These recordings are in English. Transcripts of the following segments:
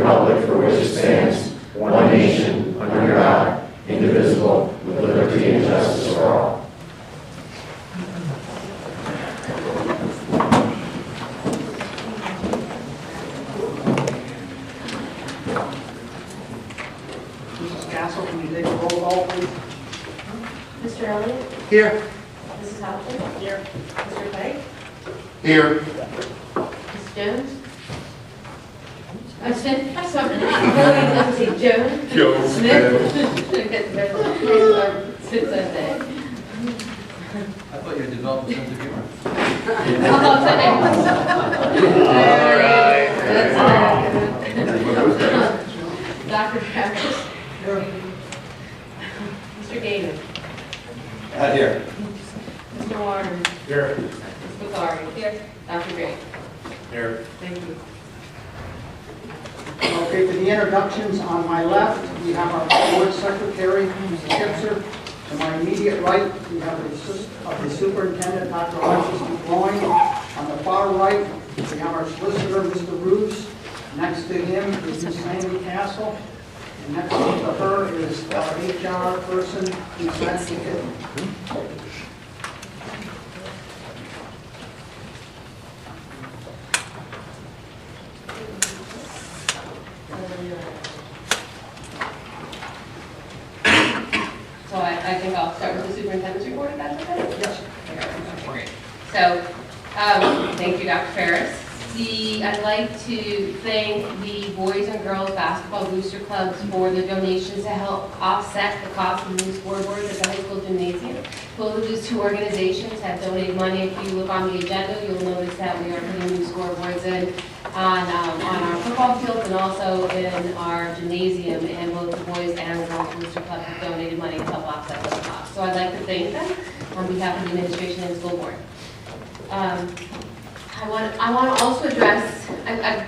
republic for which it stands, one nation, under God, indivisible, with liberty and justice for all. Mrs. Castle, can you take a roll call, please? Mr. Elliott? Here. Mrs. Halpern? Here. Mr. Pike? Here. Ms. Jones? Smith? I'm sorry. Let's see, Jones? Jones. Smith? Smith said that. I thought you had developed a sense of humor. All right. Dr. Travis? Mr. Gaynor? Out here. Mr. Warren? Here. Ms. McCarty? Here. Dr. Gray? Here. Thank you. Okay, for the introductions, on my left, we have our board secretary, Mrs. Kipser. To my immediate right, we have the superintendent, Dr. Alexis DuBroin. On the far right, we have our solicitor, Mr. Roos. Next to him is Ms. Sandy Castle. And next to her is our HR person, Ms. Nancy Kitten. So I think I'll start with the superintendent's report, if that's okay? Yes. Okay. So, thank you, Dr. Ferris. I'd like to thank the Boys and Girls Basketball Booster Clubs for the donations to help offset the cost of new scoreboards at the high school gymnasium. Both of these two organizations have donated money. If you look on the agenda, you'll notice that we are putting new scoreboards in on our football fields and also in our gymnasium, and both the Boys and Girls Booster Club have donated money to help offset those costs. So I'd like to thank them on behalf of the administration and school board. I want to also address, I've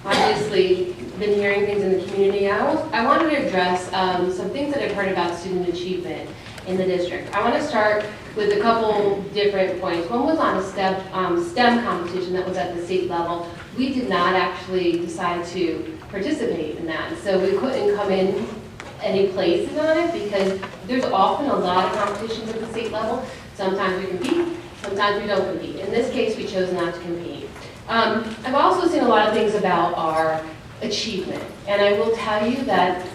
obviously been hearing things in the community. I wanted to address some things that I've heard about student achievement in the district. I want to start with a couple different points. One was on a STEM competition that was at the state level. We did not actually decide to participate in that, so we couldn't come in any places on it because there's often a lot of competitions at the state level. Sometimes we compete, sometimes we don't compete. In this case, we chose not to compete. I've also seen a lot of things about our achievement, and I will tell you that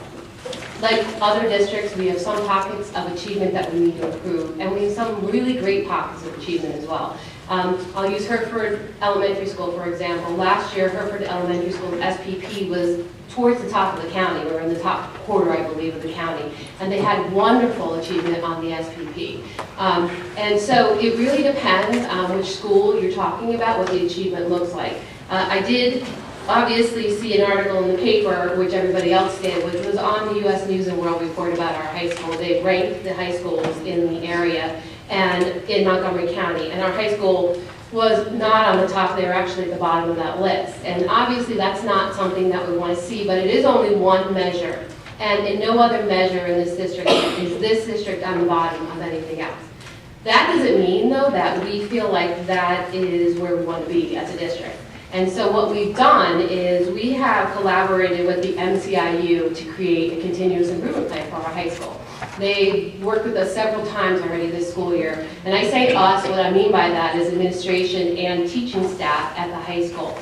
like other districts, we have some pockets of achievement that we need to improve, and we have some really great pockets of achievement as well. I'll use Hereford Elementary School, for example. Last year, Hereford Elementary School's SPP was towards the top of the county. We were in the top quarter, I believe, of the county. And they had wonderful achievement on the SPP. And so it really depends on which school you're talking about, what the achievement looks like. I did obviously see an article in the paper, which everybody else did, which was on the U.S. News and World Report about our high school. They ranked the high schools in the area and in Montgomery County. And our high school was not on the top, they were actually at the bottom of that list. And obviously that's not something that we want to see, but it is only one measure. And in no other measure in this district is this district on the bottom of anything else. That doesn't mean, though, that we feel like that is where we want to be as a district. And so what we've done is we have collaborated with the MCIU to create a continuous improvement plan for our high school. They worked with us several times already this school year. And I say us, what I mean by that is administration and teaching staff at the high school.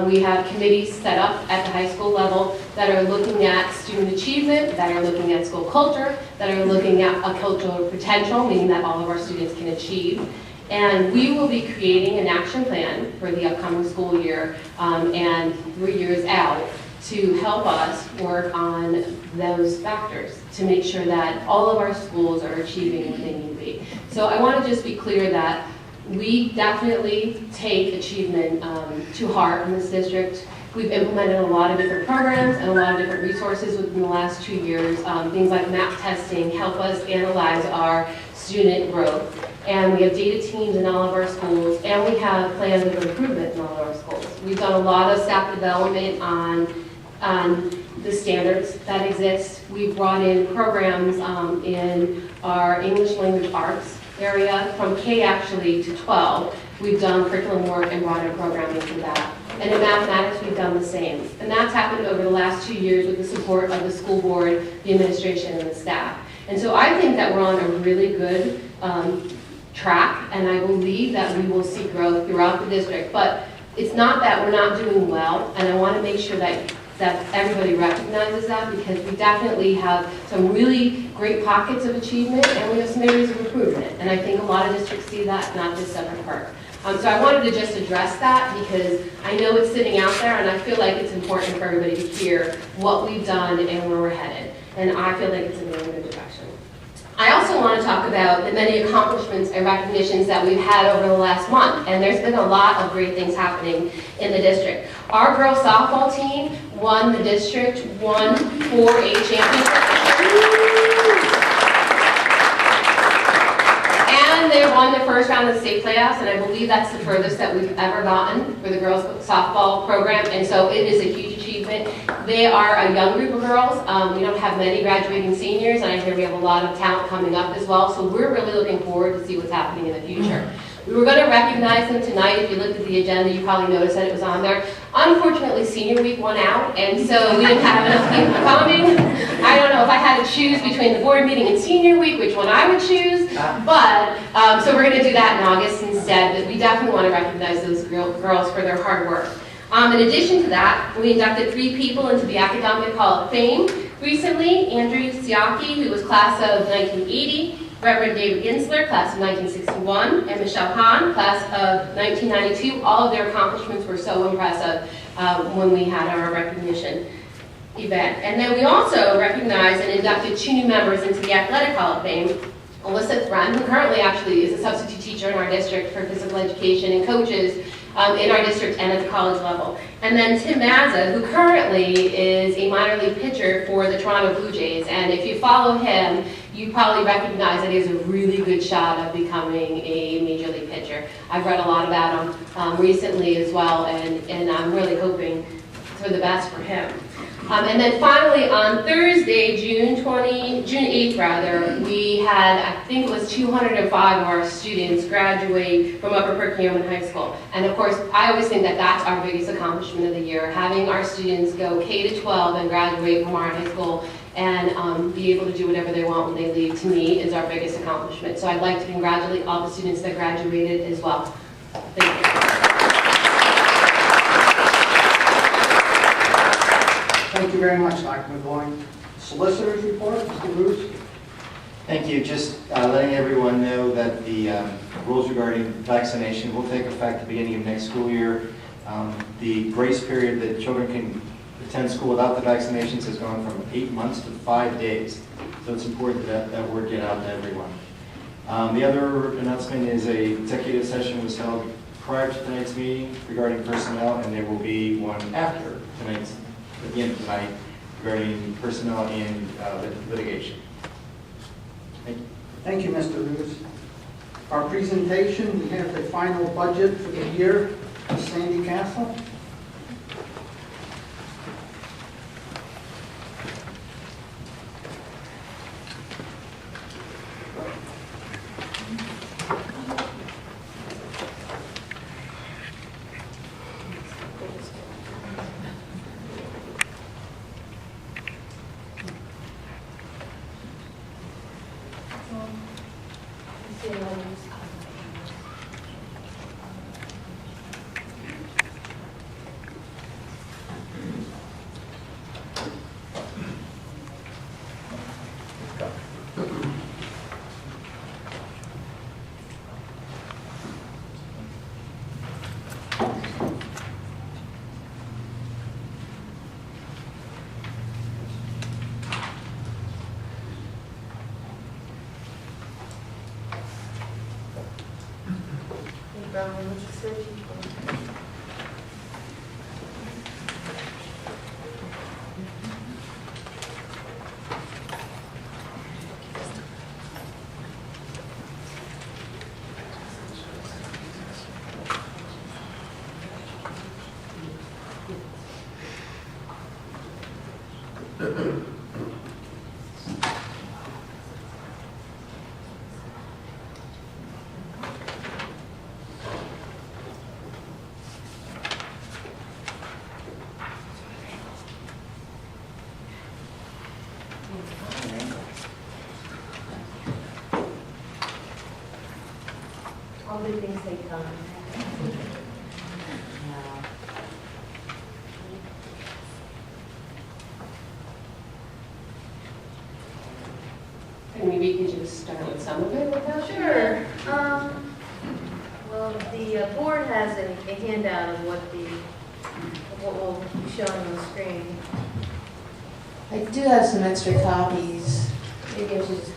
We have committees set up at the high school level that are looking at student achievement, that are looking at school culture, that are looking at a cultural potential, meaning that all of our students can achieve. And we will be creating an action plan for the upcoming school year and 3 years out to help us work on those factors to make sure that all of our schools are achieving what they need to be. So I want to just be clear that we definitely take achievement to heart in this district. We've implemented a lot of different programs and a lot of different resources within the last 2 years. Things like map testing help us analyze our student growth. And we have data teams in all of our schools, and we have plans of improvement in all of our schools. We've done a lot of staff development on the standards that exist. We've brought in programs in our English language arts area from K actually to 12. We've done curriculum work and brought in programming for that. And in mathematics, we've done the same. And that's happened over the last 2 years with the support of the school board, the administration, and the staff. And so I think that we're on a really good track, and I believe that we will see growth throughout the district. But it's not that we're not doing well, and I want to make sure that everybody recognizes that, because we definitely have some really great pockets of achievement, and we have some areas of improvement. And I think a lot of districts see that, not just Separate Park. So I wanted to just address that, because I know it's sitting out there, and I feel like it's important for everybody to hear what we've done and where we're headed. And I feel like it's in a really good direction. I also want to talk about the many accomplishments and recognitions that we've had over the last month, and there's been a lot of great things happening in the district. Our girls softball team won the District 1 4A championship. And they won the first round of the state playoffs, and I believe that's the furthest that we've ever gotten for the girls softball program, and so it is a huge achievement. They are a young group of girls. We don't have many graduating seniors, and I hear we have a lot of talent coming up as well, so we're really looking forward to see what's happening in the future. We were going to recognize them tonight. If you looked at the agenda, you probably noticed that it was on there. Unfortunately, senior week won out, and so we didn't have enough people coming. I don't know if I had to choose between the board meeting and senior week, which one I would choose, but, so we're going to do that in August instead, but we definitely want to recognize those girls for their hard work. In addition to that, we inducted 3 people into the Academic Hall of Fame recently. Andrew Siaki, who was class of 1980, Reverend David Ginsler, class of 1961, and Michelle Hahn, class of 1992. All of their accomplishments were so impressive when we had our recognition event. And then we also recognized and inducted 2 new members into the Athletic Hall of Fame. Alyssa Thren, who currently actually is a substitute teacher in our district for physical education and coaches in our district and at the college level. And then Tim Mazza, who currently is a minor league pitcher for the Toronto Blue Jays. And if you follow him, you probably recognize that he has a really good shot of becoming a major league pitcher. I've read a lot about him recently as well, and I'm really hoping for the best for him. And then finally, on Thursday, June 8th rather, we had, I think it was 205 of our students graduate from Upper Perk High School. And of course, I always think that that's our biggest accomplishment of the year, having our students go K-12 and graduate from our high school and be able to do whatever they want when they leave, to me, is our biggest accomplishment. So I'd like to congratulate all the students that graduated as well. Thank you. Thank you very much, Dr. McGloin. Solicitor's report, Mr. Roos. Thank you. Just letting everyone know that the rules regarding vaccination will take effect at the beginning of next school year. The grace period that children can attend school without the vaccinations has gone from 8 months to 5 days. So it's important that that word get out to everyone. The other announcement is a executive session was held prior to tonight's meeting regarding personnel, and there will be one after tonight's, at the end of tonight, regarding personnel and litigation. Thank you. Thank you, Mr. Roos. Our presentation, we have the final budget for the year. Sandy Castle. All good things take time. And maybe you could just start with some of it without. Sure. Well, the board has a handout of what will be showing on the screen. I do have some extra copies. Maybe I should just,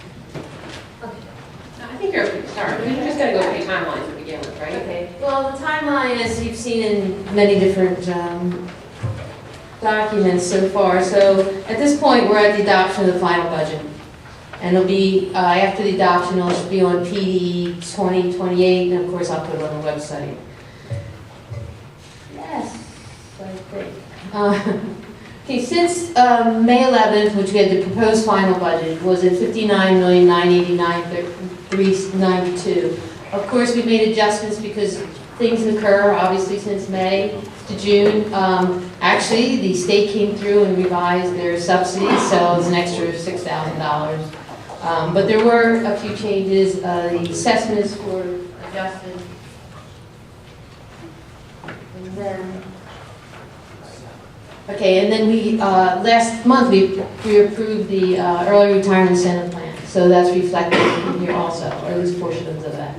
I think you're okay to start. You're just gonna go through your timeline to begin with, right? okay. Well, the timeline, as you've seen in many different documents so far. So at this point, we're at the adoption of the final budget. And it'll be, after the adoption, it'll be on PD 2028, and of course, I'll put it on the website. Yes, I think. Okay, since May 11th, which we had the proposed final budget, was at $59,989,392. Of course, we made adjustments because things occur, obviously, since May to June. Actually, the state came through and revised their subsidies, so it was an extra $6,000. But there were a few changes. The assessments were adjusted. And then, okay, and then we, last month, we approved the early retirement incentive plan. So that's reflected in here also, or at least portions of that.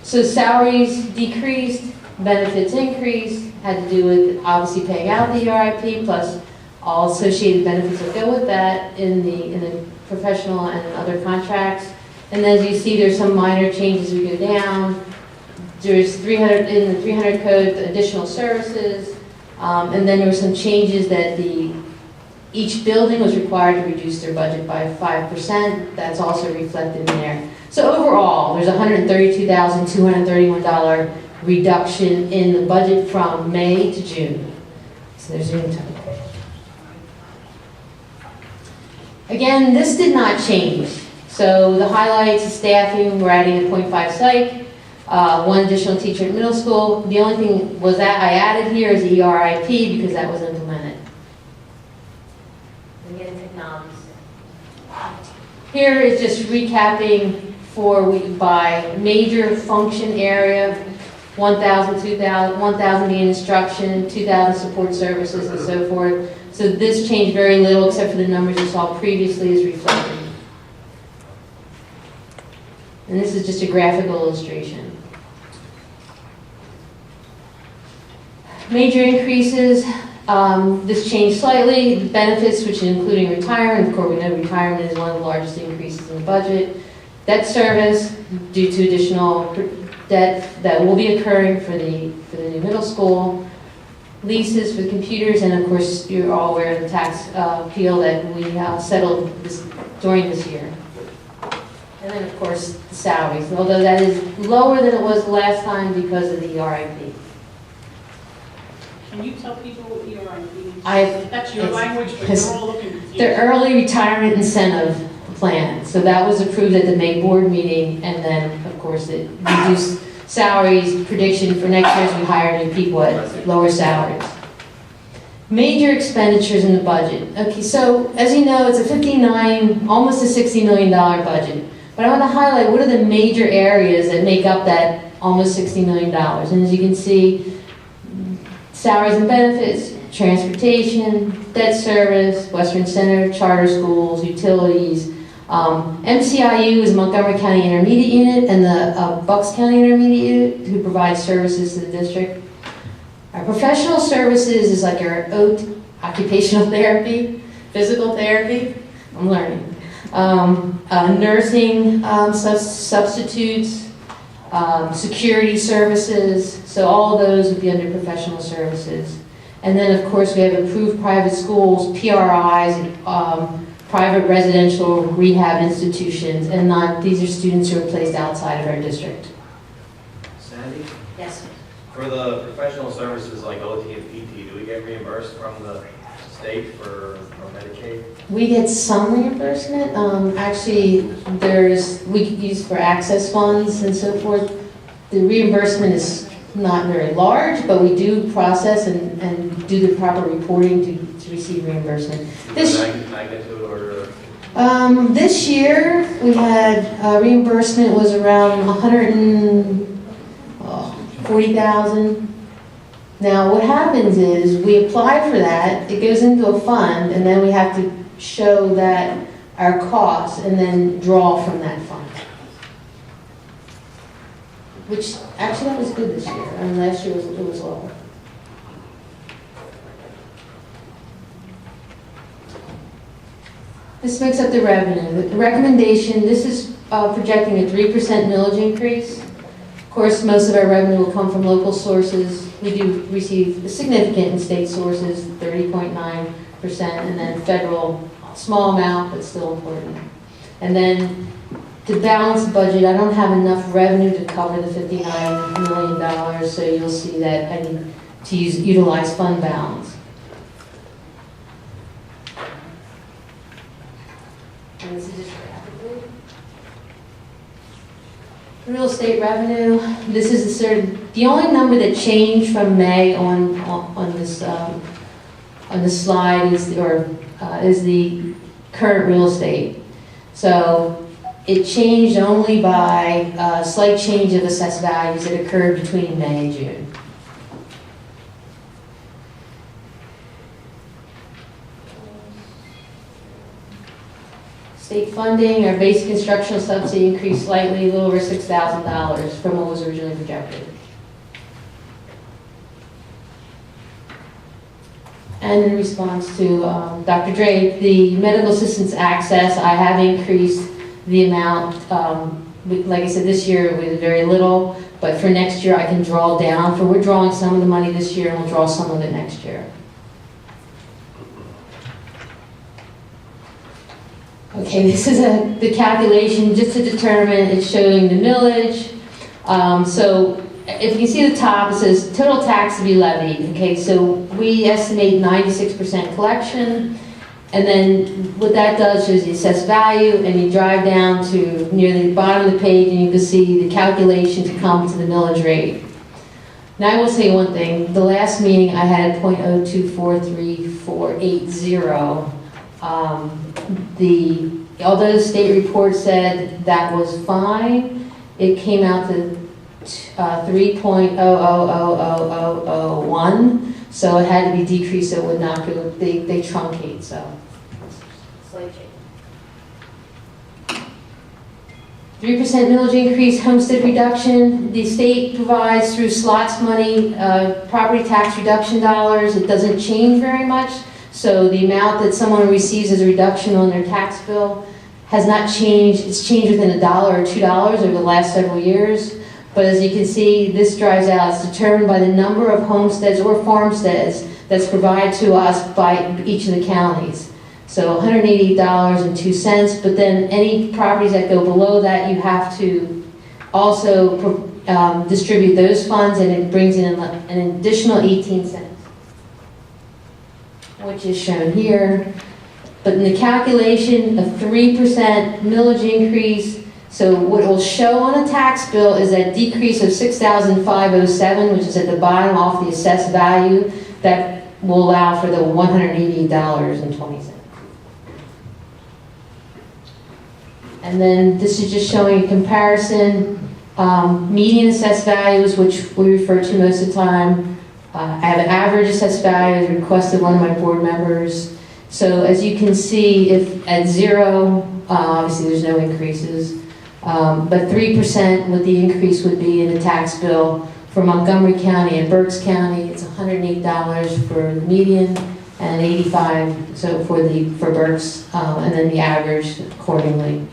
So salaries decreased, benefits increased, had to do with obviously paying out the ERIP, plus all associated benefits that go with that in the professional and other contracts. And as you see, there's some minor changes we go down. There's 300 in the 300 code, additional services, and then there were some changes that each building was required to reduce their budget by 5%. That's also reflected in there. So overall, there's $132,231 reduction in the budget from May to June. So there's your total. Again, this did not change. So the highlights, staffing, we're adding a 0.5 psych, one additional teacher at middle school. The only thing was that I added here is the ERIP because that was implemented. And getting technology. Here is just recapping by major function area, 1,000, 2,000, 1,000 being instruction, 2,000 support services, and so forth. So this changed very little, except for the numbers you saw previously is reflected. And this is just a graphical illustration. Major increases, this changed slightly. The benefits, which is including retirement, of course we know retirement is one of the largest increases in the budget. Debt service, due to additional debt that will be occurring for the new middle school. Leases for the computers, and of course you're all aware of the tax appeal that we settled during this year. And then of course the salaries, although that is lower than it was last time because of the ERIP. Can you tell people what ERIP is? That's your it's- language, but it's they're all looking confused. The early retirement incentive plan. So that was approved at the May board meeting, and then of course it reduced salaries. Prediction for next year is we hire new people at lower salaries. Major expenditures in the budget. Okay, so as you know, it's a almost a $60 million budget. But I want to highlight what are the major areas that make up that almost $60 million. And as you can see, salaries and benefits, transportation, debt service, Western Center, charter schools, utilities. MCIU is Montgomery County Intermediate Unit, and the Bucks County Intermediate Unit, who provides services to the district. Our professional services is like our OT, occupational therapy, physical therapy, I'm learning. Nursing substitutes, security services, so all of those would be under professional services. And then of course we have approved private schools, PRIs, private residential rehab institutions, and these are students who are placed outside of our district. Sandy, Yes. for the professional services like OT and PT, do we get reimbursed from the state for Medicaid? We get some reimbursement. Actually, we use for access funds and so forth. The reimbursement is not very large, but we do process and do the proper reporting to receive reimbursement. Magnitude or? This year, we had reimbursement was around 40,000. Now, what happens is, we apply for that, it goes into a fund, and then we have to show that our costs, and then draw from that fund. Which, actually, that was good this year. I mean, last year it was lower. This makes up the revenue. The recommendation, this is projecting a 3% millage increase. Of course, most of our revenue will come from local sources. We do receive significant in state sources, 30.9%, and then federal, small amount, but still important. And then to balance the budget, I don't have enough revenue to cover the $59 million, so you'll see that I need to utilize fund balance. And this is just rapidly. Real estate revenue, this is the only number that changed from May on this slide is the current real estate. So it changed only by a slight change of assessed values that occurred between May and June. State funding, our basic instructional subsidy increased slightly, a little over $6,000 from what was originally projected. And in response to Dr. Drake, the medical assistance access, I have increased the amount. Like I said, this year it was very little, but for next year I can draw down. We're drawing some of the money this year, and we'll draw some of it next year. Okay, this is the calculation just to determine, it's showing the millage. So if you see the top, it says total tax to be levied. Okay, so we estimate 96% collection, and then what that does is you assess value, and you drive down to near the bottom of the page, and you can see the calculation to come to the millage rate. Now I will say one thing, the last meeting I had 0.02438480. Although the state report said that was fine, it came out to 3.000001, so it had to be decreased so it would not go, they truncate, so. Slight change. 3% millage increase, homestead reduction. The state provides through slots money, property tax reduction dollars. It doesn't change very much. So the amount that someone receives as a reduction on their tax bill has not changed. It's changed within $1 or $2 over the last several years. But as you can see, this drives out. It's determined by the number of homesteads or farmsteads that's provided to us by each of the counties. So $188.02, but then any properties that go below that, you have to also distribute those funds, and it brings in an additional 18 cents. Which is shown here. But in the calculation of 3% millage increase, so what will show on a tax bill is that decrease of $6,507, which is at the bottom off the assessed value, that will allow for the $188.20. And then this is just showing a comparison, median assessed values, which we refer to most of the time. I have an average assessed value as requested one of my board members. So as you can see, if at 0, obviously there's no increases, but 3% what the increase would be in the tax bill for Montgomery County and Berks County. It's $108 for the median and $85 so for Berks, and then the average accordingly.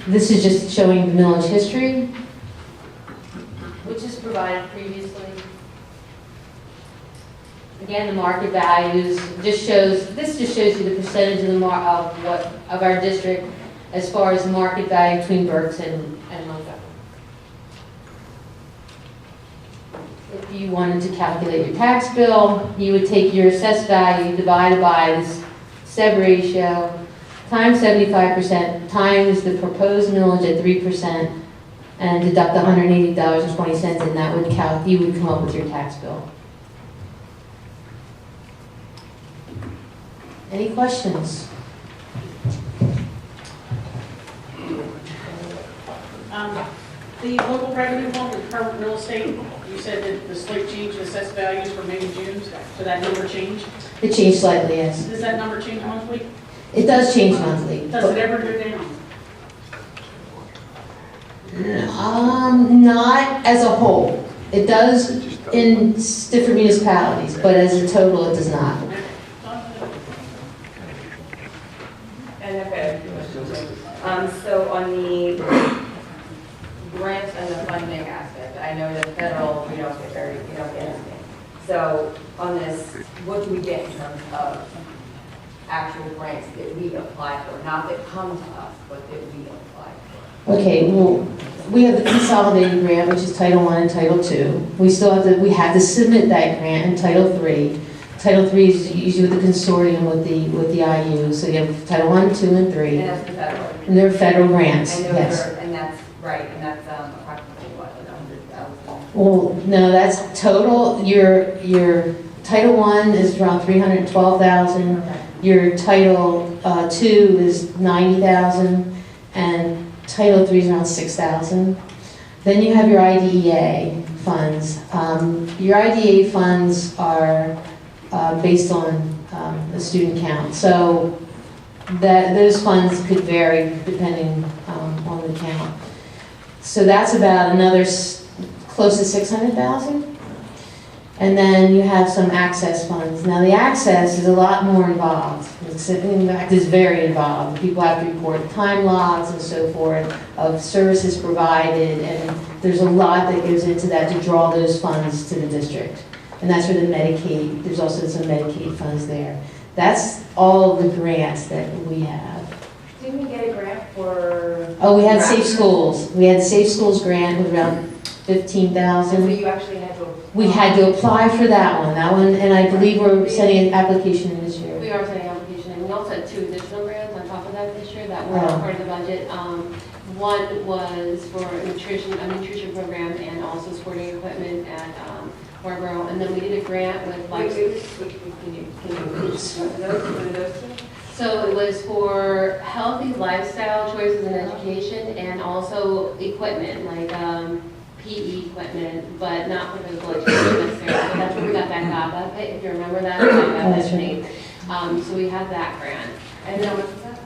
This is just showing the millage history, which is provided previously. Again, the market values this just shows you the percentage of of our district as far as market value between Berks and Montgomery. If you wanted to calculate your tax bill, you would take your assessed value divided by this SEB ratio times 75% times the proposed millage at 3%. And deduct $180.20, and that would you would come up with your tax bill. Any questions? The local revenue one with current real estate, you said that the slate changed assessed values for May and June, so that number changed. It changed slightly, yes. Does that number change monthly? It does change monthly. Does it ever go down? Not as a whole. It does in different municipalities, but as a total, it does not. And okay, so on the grants and the funding aspect, I know that federal, we don't get anything. So on this, what do we get in terms of actual grants that we apply for? Not that come to us, but that we apply for. Okay, well, we have the consolidated grant, which is Title I and Title II. We have to submit that grant in Title III. Title III is usually with the consortium with the IU, so you have Title I, II, and III. And that's the federal. And they're federal grants, I know yes. and that's right, and that's approximately what, like 100,000? Well, no, that's total. Your Title I is around 312,000. Okay. Your Title II is 90,000, and Title III is around 6,000. Then you have your IDEA funds. Your IDEA funds are based on the student count, so those funds could vary depending on the count. So that's about another close to 600,000. And then you have some access funds. Now the access is a lot more involved. In fact, it's very involved. People have to report time logs and so forth of services provided, and there's a lot that goes into that to draw those funds to the district. And that's for the Medicaid. There's also some Medicaid funds there. That's all the grants that we have. Didn't we get a grant for? Oh, we had Safe Schools. We had the Safe Schools grant with around 15,000. So you actually had to. We had to apply for that one, and I believe we're sending an application in this year. We are sending an application, and we also had 2 additional grants on top of that this year that were not part of the budget. One was for a nutrition program and also sporting equipment at Marlboro, and then we did a grant with Can you those two? So it was for healthy lifestyle choices in education and also equipment, like PE equipment, but not for physical education necessarily. So that's where we got that GABA, if you remember that, That's that right. name. So we had that grant. And how much was that?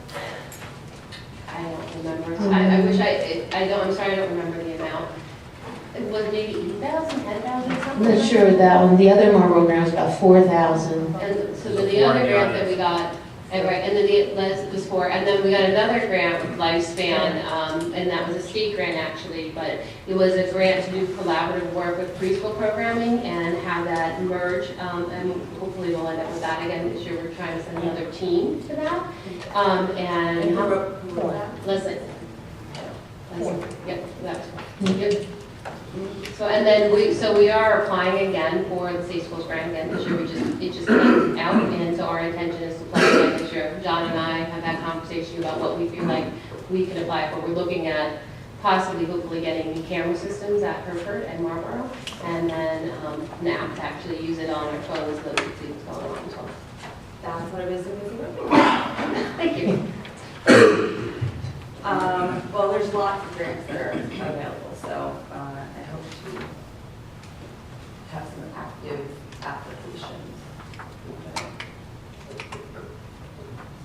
I don't remember. I wish I'm sorry, I don't remember the amount. It was maybe 8,000, 10,000, I'm something. not sure with that one. The other Marlboro grant was about 4,000. And so then the other grant that we got, and then this was for, and then we got another grant with Lifespan, and that was a state grant actually, but it was a grant to do collaborative work with preschool programming and have that merge, and hopefully we'll end up with that again this year. We're trying to send another team to that, And who wrote that? Listen, yep, that's fine. Yep. So, and then we are applying again for the Safe Schools grant again this year. It just came out, and so our intention is to apply again this year. John and I have had conversation about what we feel like we could apply for. We're looking at possibly, hopefully, getting new camera systems at Hereford and Marlboro, and then an app to actually use it on our phones so we can see what's going on. So That's what I was thinking. thank you. Well, there's lots of grants that are available, so I hope to have some active applications.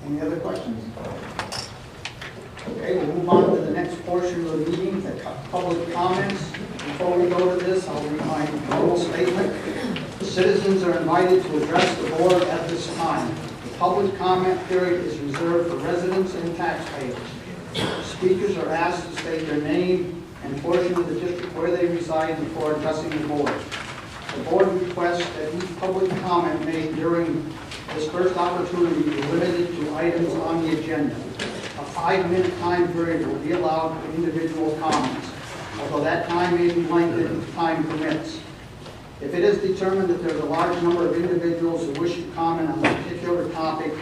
Any other questions? Okay, we'll move on to the next portion of the meeting, the public comments. Before we go to this, I'll read my normal statement. Citizens are invited to address the board at this time. The public comment period is reserved for residents and taxpayers. Speakers are asked to state their name and portion of the district where they reside before addressing the board. The board requests that each public comment made during this first opportunity be limited to items on the agenda. A 5-minute time period will be allowed for individual comments, although that time may be lengthened if time permits. If it is determined that there's a large number of individuals who wish to comment on a particular topic,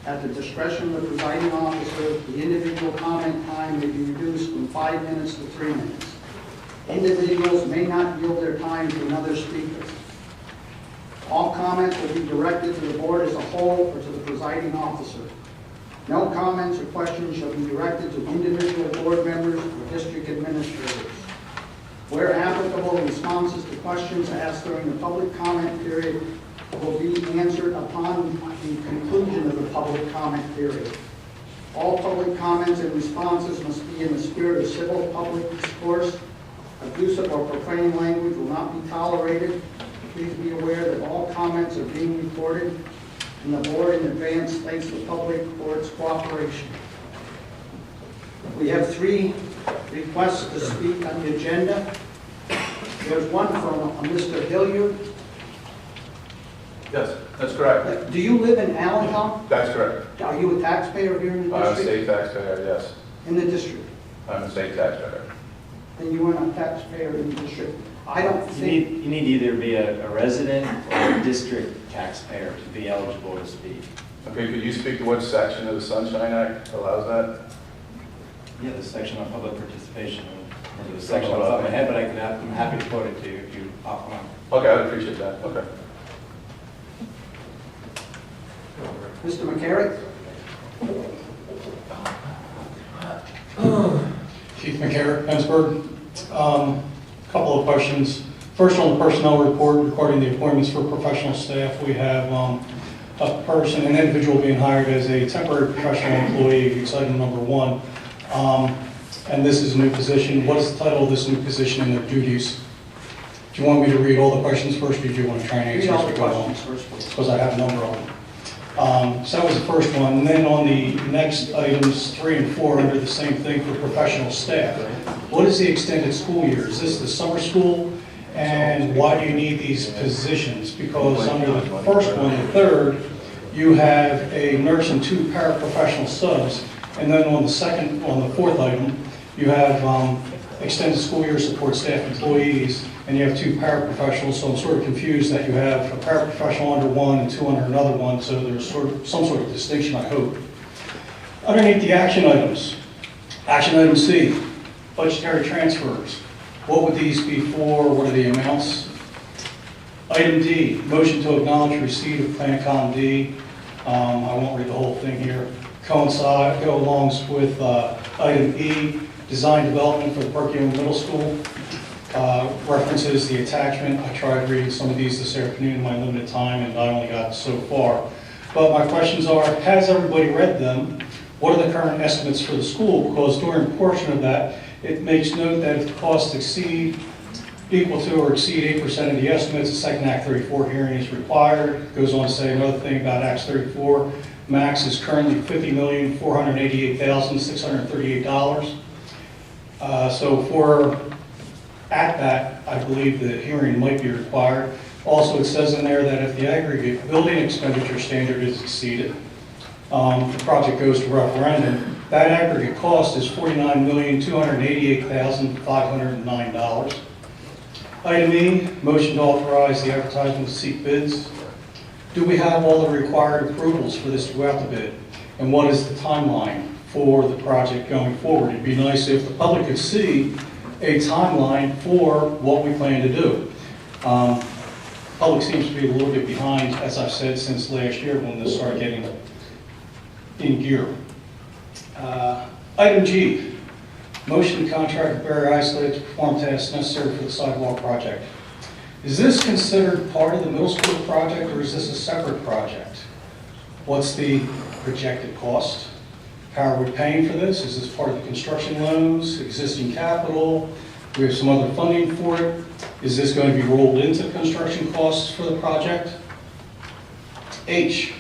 at the discretion of the presiding officer, the individual comment time may be reduced from 5 minutes to 3 minutes. Individuals may not yield their time to another speaker. All comments will be directed to the board as a whole or to the presiding officer. No comments or questions shall be directed to individual board members or district administrators. Where applicable, responses to questions asked during the public comment period will be answered upon the conclusion of the public comment period. All public comments and responses must be in the spirit of civil public discourse. Abusive or profane language will not be tolerated. Please be aware that all comments are being recorded, and the board in advance thanks the public for its cooperation. We have 3 requests to speak on the agenda. There's one from Mr. Hilliard. Yes, that's correct. Do you live in Allentown? That's correct. Are you a taxpayer here in the I'm a district? state taxpayer, yes. In the district? I'm a state taxpayer. Then you are a taxpayer in the district. I don't You think, need to either be a resident or a district taxpayer to be eligible to speak. Okay, could you speak to what section of the Sunshine Act allows that? Yeah, the section on public participation, or the section off the top of my head, but I'm happy to quote it to you if you offer one. Okay, I'd appreciate that, okay. Mr. McCary? Keith McCarrick, Pennsburg. Couple of questions. First, on the personnel report regarding the appointments for professional staff, we have an individual being hired as a temporary professional employee. It's item number 1. And this is a new position. What is the title of this new position and their duties? Do you want me to read all the questions first, or do you want to try and answer Read all as the we go along? questions first, please. Because I have a number of them. So that was the first one. And then on the next items, 3 and 4, under the same thing for professional staff. What is the extended school year? Is this the summer school? And why do you need these positions? Because under the first one, the third, you have a nurse and 2 paraprofessional subs. And then on the fourth item, you have extended school year support staff employees, and you have 2 paraprofessionals, so I'm sort of confused that you have a paraprofessional under one and 2 under another one, so there's some sort of distinction, I hope. Underneath the action items, action item C, budgetary transfers. What would these be for? What are the amounts? Item D, motion to acknowledge receipt of Planecom D. I won't read the whole thing here. Go along with item E, design development for the Perk Middle School. References the attachment. I tried reading some of these this afternoon in my limited time, and I only got so far. But my questions are, has everybody read them? What are the current estimates for the school? Because during a portion of that, it makes note that if the costs equal to or exceed 8% of the estimates, a second Act 34 hearing is required. It goes on to say another thing about Act 34. Max is currently $50,488,638. So if we're at that, I believe the hearing might be required. Also, it says in there that if the aggregate building expenditure standard is exceeded, the project goes to referendum, that aggregate cost is $49,288,509. Item E, motion to authorize the advertisement to seek bids. Do we have all the required approvals for this to go out to bid? And what is the timeline for the project going forward? It'd be nice if the public could see a timeline for what we plan to do. Public seems to be a little bit behind, as I've said, since last year when this started getting in gear. Item G, motion to contract with Barry Isley to perform tasks necessary for the sidewalk project. Is this considered part of the middle school project, or is this a separate project? What's the projected cost? How are we paying for this? Is this part of the construction loans, existing capital? Do we have some other funding for it? Is this going to be rolled into the construction costs for the project? H,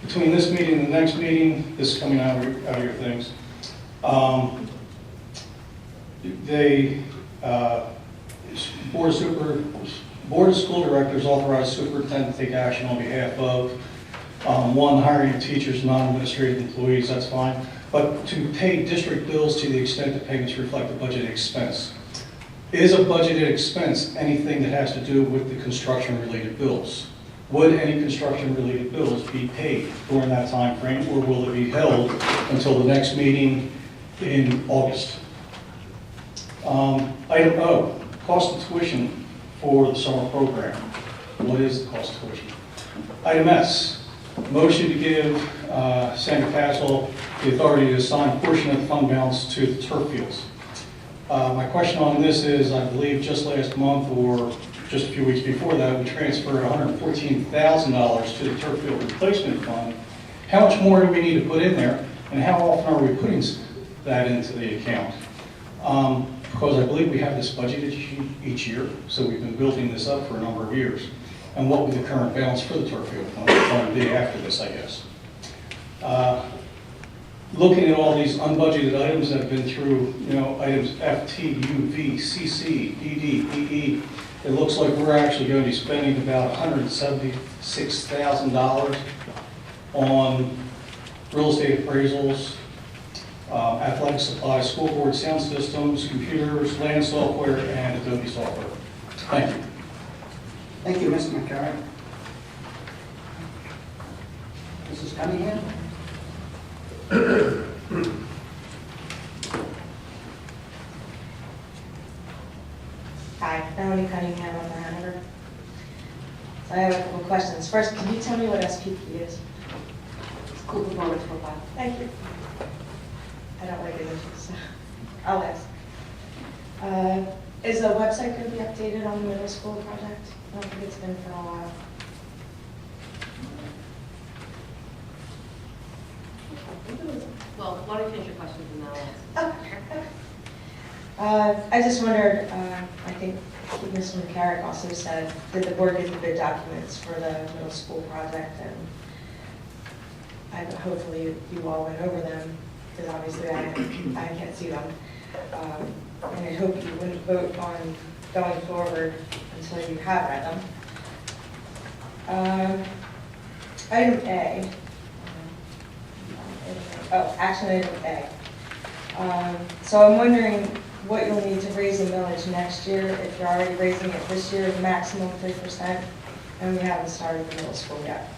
between this meeting and the next meeting, this is coming out of your things. Board of School Directors authorized superintendent to take action on behalf of, 1, hiring of teachers, non-administrative employees, that's fine, but to pay district bills to the extent that payments reflect a budgeted expense. Is a budgeted expense anything that has to do with the construction-related bills? Would any construction-related bills be paid during that time frame, or will it be held until the next meeting in August? Item O, cost of tuition for the summer program. What is the cost of tuition? Item S, motion to give Sandra Castle the authority to assign a portion of the fund balance to the turf fields. My question on this is, I believe just last month or just a few weeks before that, we transferred $114,000 to the turf field replacement fund. How much more do we need to put in there, and how often are we putting that into the account? Because I believe we have this budgeted each year, so we've been building this up for a number of years. And what would the current balance for the turf field fund be after this, I guess? Looking at all these unbudgeted items that have been through, items F, T, U, V, C, C, D, D, E, E, it looks like we're actually going to be spending about $176,000 on real estate appraisals, athletic supplies, school board sound systems, computers, land software, and Adobe software. Thank you. Thank you, Mr. McCarron. Mrs. Cunningham? Hi, Melanie Cunningham, I'm the manager. So I have a couple of questions. First, can you tell me what SPP is? School performance profile. Thank you. I don't like English, so I'll ask. Is the website going to be updated on the middle school project? I don't think it's been for a while. Well, why don't you finish your questions and I'll ask. Okay. I just wondered, I think Mr. McCarrick also said, did the board get the bid documents for the middle school project? And hopefully you all went over them, because obviously I can't see them. And I hope you wouldn't vote on going forward until you have read them. Item A. Action item A. So I'm wondering what you'll need to raise the millage next year, if you're already raising it this year, the maximum 3%, and we haven't started the middle school yet.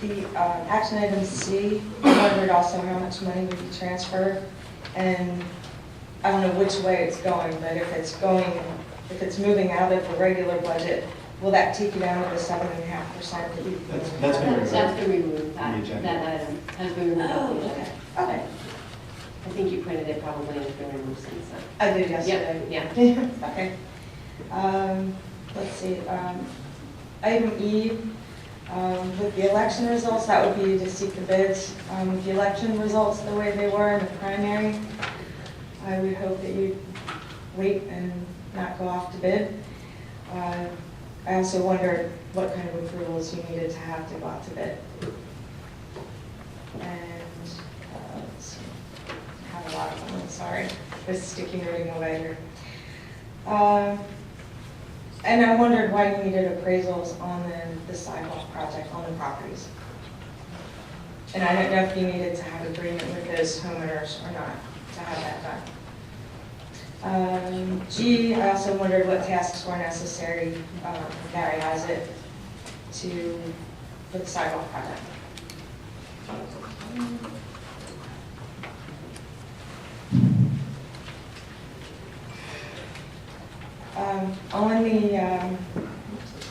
The action item C, I wondered also how much money would be transferred, and I don't know which way it's going, but if it's moving out of the regular budget, will that take you down to the 7.5% that you? That's been removed. That's been removed. That agenda. item has been removed. off the agenda. Okay. I think you printed it probably and it's been removed since then. I did yesterday. Yeah. Okay. Let's see. Item E, with the election results, that would be to seek the bids. With the election results the way they were in the primary, I would hope that you'd wait and not go off to bid. I also wondered what kind of approvals you needed to have to go out to bid. And let's see, I have a lot of them, I'm sorry. This sticky noting away here. And I wondered why you needed appraisals on the sidewalk project on the properties. And I don't know if you needed to have agreement with those homeowners or not to have that done. G, I also wondered what tasks were necessary, Gary has it, for the sidewalk project.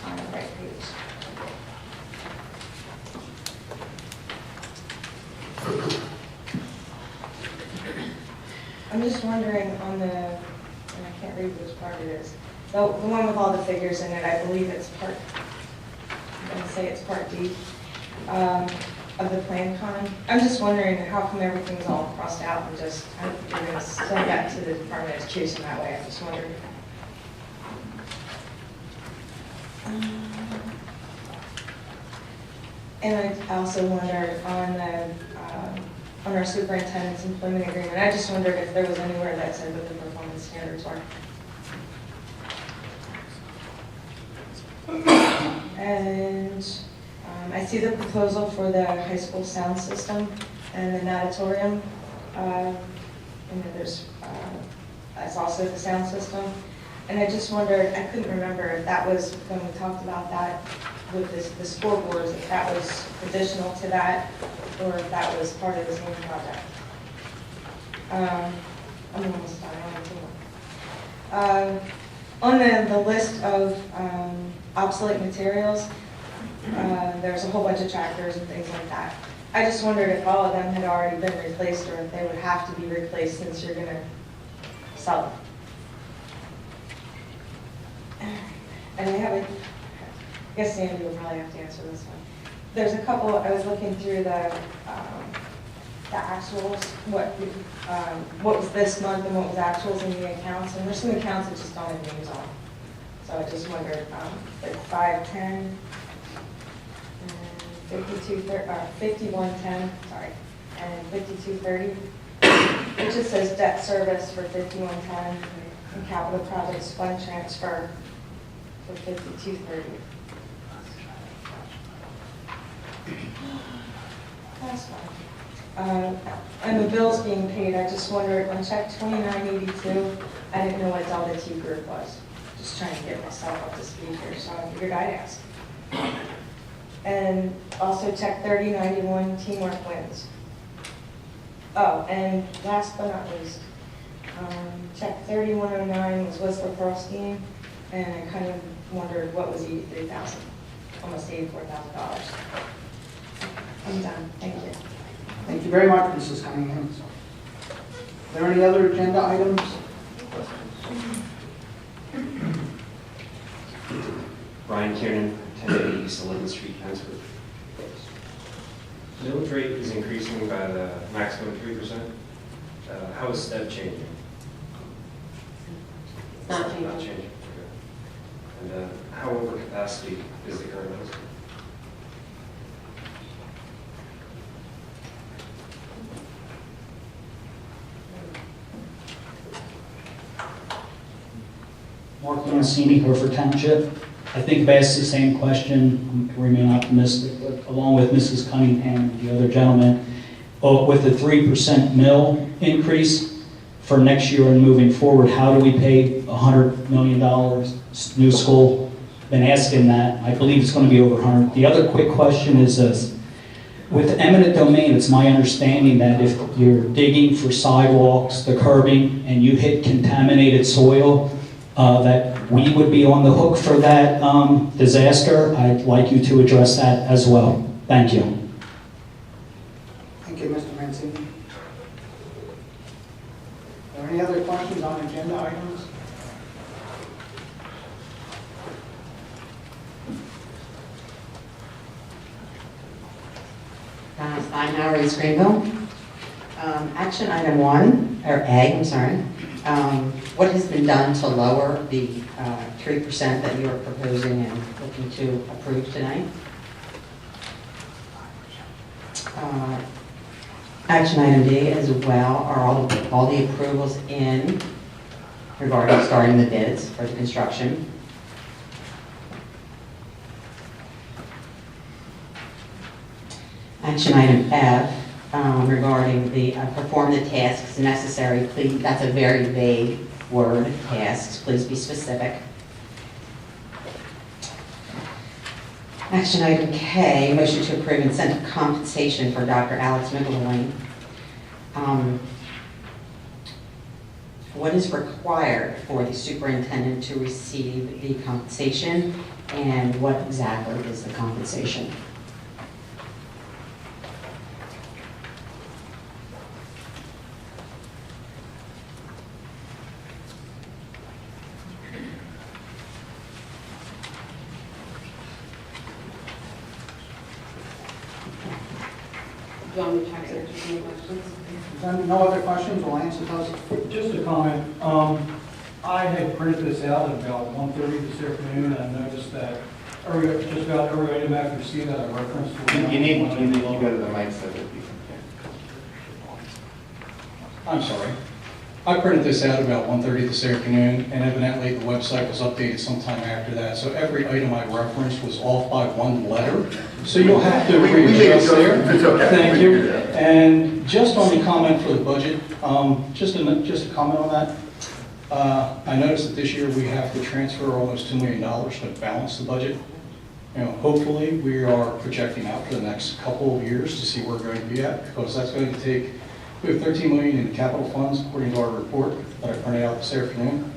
On the right page. I'm just wondering on the, and I can't read which part it is, the one with all the figures in it, I believe it's part, I'm going to say it's part D of the plan con. I'm just wondering how come everything's all crossed out and just, you're going to send that to the Department of Education that way, I'm just wondering. And I also wondered on our superintendent's employment agreement, I just wondered if there was anywhere that said what the performance standards were. And I see the proposal for the high school sound system and the natatorium. And then there's that's also the sound system. And I just wondered, I couldn't remember if that was, when we talked about that with the scoreboards, if that was additional to that, or if that was part of the same project. I'm almost done, I don't know. On the list of obsolete materials, There's a whole bunch of tractors and things like that. I just wondered if all of them had already been replaced or if they would have to be replaced since you're gonna sell them. And I haven't, I guess Sandy will probably have to answer this one. There's a couple, I was looking through the actuals, what was this month and what was actuals in the accounts, and there's some accounts that just don't have names on. So I just wondered, like 510, and 5110, sorry, and 5230. It just says debt service for 5110 and capital projects fund transfer for 5230. That's fine. And the bills being paid, I just wondered, on check 2982, I didn't know what Delta T group was. Just trying to get myself up to speed here, so I figured I'd ask. And also check 3091, Teamwork Wins. Oh, and last but not least, check 3109 was Whistler Pearl Scheme, and I kind of wondered what was $83,000, almost $84,000. I'm done, thank you. Thank you very much, Mrs. Cunningham. Are there any other agenda items? Brian Kiernan, 1080 East 11th Street, Pennswood. Millage rate is increasing by the maximum 3%. How is STEP changing? It's not changing. Not changing. Okay. And how over capacity is the current high school? Mark Mancini, Hereford Township. I think I've asked the same question, I remain optimistic, but along with Mrs. Cunningham and the other gentleman, with the 3% mill increase for next year and moving forward, how do we pay $100 million new school? Been asking that. I believe it's going to be over 100. The other quick question is this. With eminent domain, it's my understanding that if you're digging for sidewalks, the curbing, and you hit contaminated soil, that we would be on the hook for that disaster. I'd like you to address that as well. Thank you. Thank you, Mr. Mancini. Are there any other questions on agenda items? Stein, East Greenville. Action item 1, or A, I'm sorry. What has been done to lower the 3% that you are proposing and looking to approve tonight? Action item D as well, are all the approvals in regarding starting the bids for the construction? Action item F, regarding the perform the tasks necessary, please, that's a very vague word, tasks, please be specific. Action item K, motion to approve incentive compensation for Dr. Alex McElwain. What is required for the superintendent to receive the compensation, and what exactly is the compensation? Do you want me to try to answer some questions? If there are no other questions, we'll answer those. Just a comment. I had printed this out at about 1:30 this afternoon, and I noticed that just about every item after C that I referenced. You need to go to the mic so that you I'm sorry. I printed this out about 1:30 this afternoon, and evidently the website was updated sometime after that. So every item I referenced was off by one letter. So you'll have to readjust there. Thank you. And just on the comment for the budget, just a comment on that. I noticed that this year we have to transfer almost $2 million to balance the budget. You know, hopefully we are projecting out for the next couple of years to see where we're going to be at, because that's going to take, we have $13 million in capital funds according to our report that I printed out this afternoon.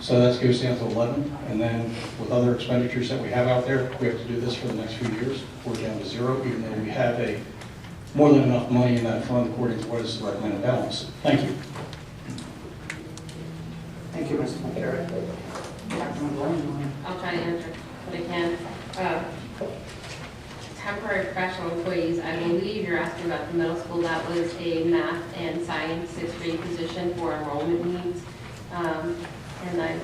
So that goes down to 11, and then with other expenditures that we have out there, we have to do this for the next few years. We're down to 0, even though we have more than enough money in that fund according to what is the recommended balance. Thank you. Thank you, Mr. McCary. Councilman Bowling. I'll try to answer what I can. Temporary professional employees, I believe you're asking about the middle school. That was a math and science 6th grade position for enrollment needs. And I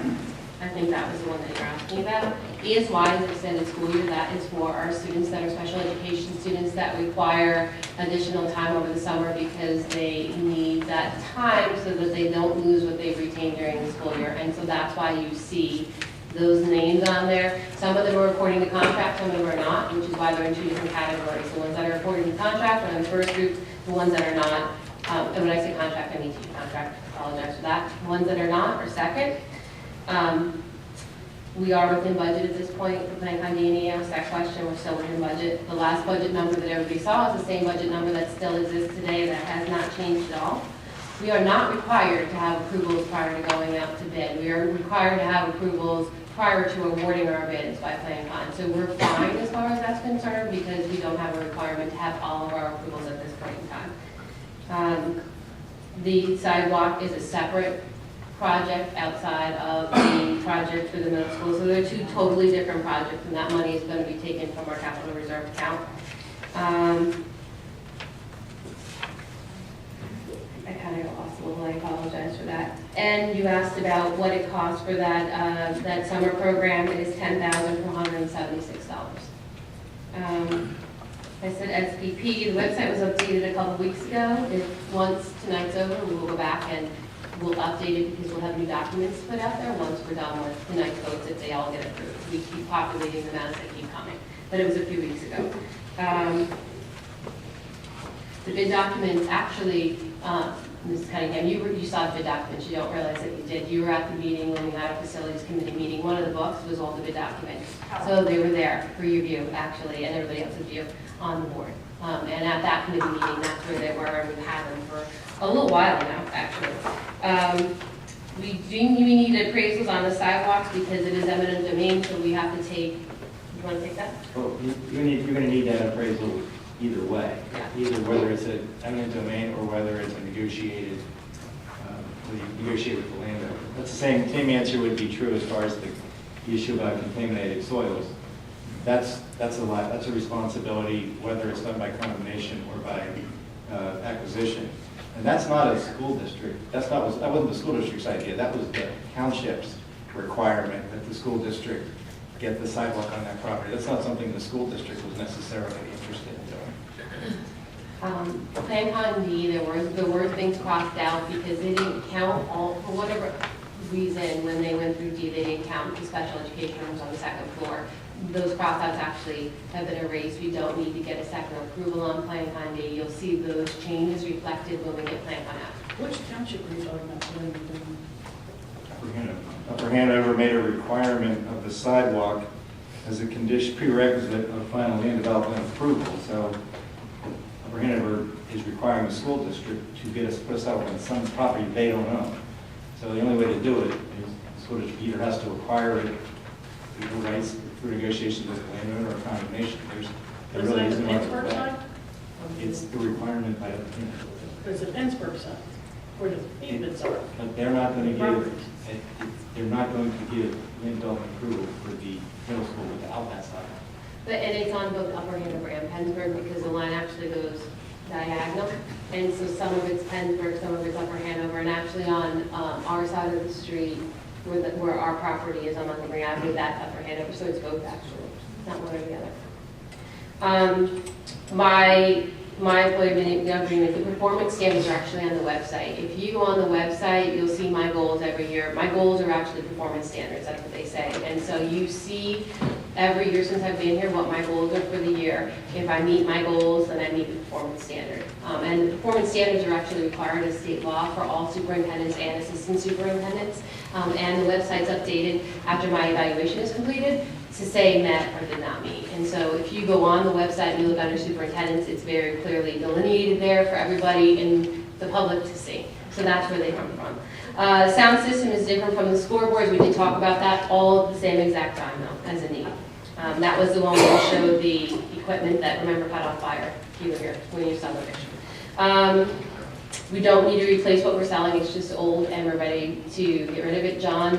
think that was the one that you're asking about. ESY is extended school year. That is for our students that are special education students that require additional time over the summer because they need that time so that they don't lose what they've retained during the school year. And so that's why you see those names on there. Some of them are reporting the contract, some of them are not, which is why they're in 2 different categories. The ones that are reporting the contract are in the first group, the ones that are not, and when I say contract, I mean team contract, I apologize for that. The ones that are not are second. We are within budget at this point for Plan on D&E. Asked that question, we're still within budget. The last budget number that everybody saw is the same budget number that still exists today, that has not changed at all. We are not required to have approvals prior to going out to bid. We are required to have approvals prior to awarding our bids by Plan Con. So we're fine as far as that's concerned because we don't have a requirement to have all of our approvals at this point in time. The sidewalk is a separate project outside of the project for the middle school. So they're 2 totally different projects, and that money is going to be taken from our capital reserve account. I kind of lost a little, I apologize for that. And you asked about what it costs for that that summer program. It is $10,476. I said SPP, the website was updated a couple weeks ago. Once tonight's over, we will go back and we'll update it because we'll have new documents put out there once we're done with tonight's votes if they all get approved. We keep populating them as they keep coming, but it was a few weeks ago. The bid documents actually, Mrs. Cunningham, you saw the bid documents. You don't realize that you did. You were at the meeting when we had a facilities committee meeting. One of the books was all the bid documents. So they were there for your view, actually, and everybody else's view on the board. And at that committee meeting, that's where they were, and we've had them for a little while now, actually. We need appraisals on the sidewalks because it is eminent domain, so we have to take, you want to take that? Well, you're going to need that appraisal either way, either whether it's an eminent domain or whether it's a negotiated, whether you negotiate with the landowner. That's the same answer would be true as far as the issue about contaminated soils. That's a responsibility, whether it's done by condemnation or by acquisition. And that's not a school district. That wasn't the school district's idea. That was the township's requirement that the school district get the sidewalk on that property. That's not something the school district was necessarily interested in doing. Plan Con D, there were things crossed out because they didn't count all, for whatever reason, when they went through D, they didn't count the special education rooms on the 2nd floor. Those crossouts actually have been erased. We don't need to get a second approval on Plan Con D. You'll see those changes reflected when we get Plan Con out. Which township are you talking about? Upper Hanover made a requirement of the sidewalk as a condition, prerequisite of final land development approval. So Upper Hanover is requiring the school district to put a sidewalk on some property they don't own. So the only way to do it is the school district either has to acquire it through rights, through negotiations with the landowner or condemnation. There really isn't much of that. It's the requirement by the landowner. But it's the Pittsburgh side, where the pavements are. But they're not going to give land development approval for the middle school without that sidewalk. And it's on both Upper Hanover and Pennsburg because the line actually goes diagonal. And so some of it's Pennsburg, some of it's Upper Hanover, and actually on our side of the street where our property is on Montgomery Avenue, that's Upper Hanover, so it's both actually, not one or the other. My employee agreement, the performance standards are actually on the website. If you go on the website, you'll see my goals every year. My goals are actually performance standards, that's what they say. And so you see every year since I've been here what my goals are for the year. If I meet my goals, then I meet the performance standard. And the performance standards are actually required as state law for all superintendents and assistant superintendents. And the website's updated after my evaluation is completed to say met or did not meet. And so if you go on the website and you look under superintendents, it's very clearly delineated there for everybody in the public to see. So that's where they come from. Sound system is different from the scoreboards. We did talk about that all at the same exact time though, as a need. That was the one where we showed the equipment that, remember, caught on fire. You were here when you saw the picture. We don't need to replace what we're selling. It's just old and we're ready to get rid of it. John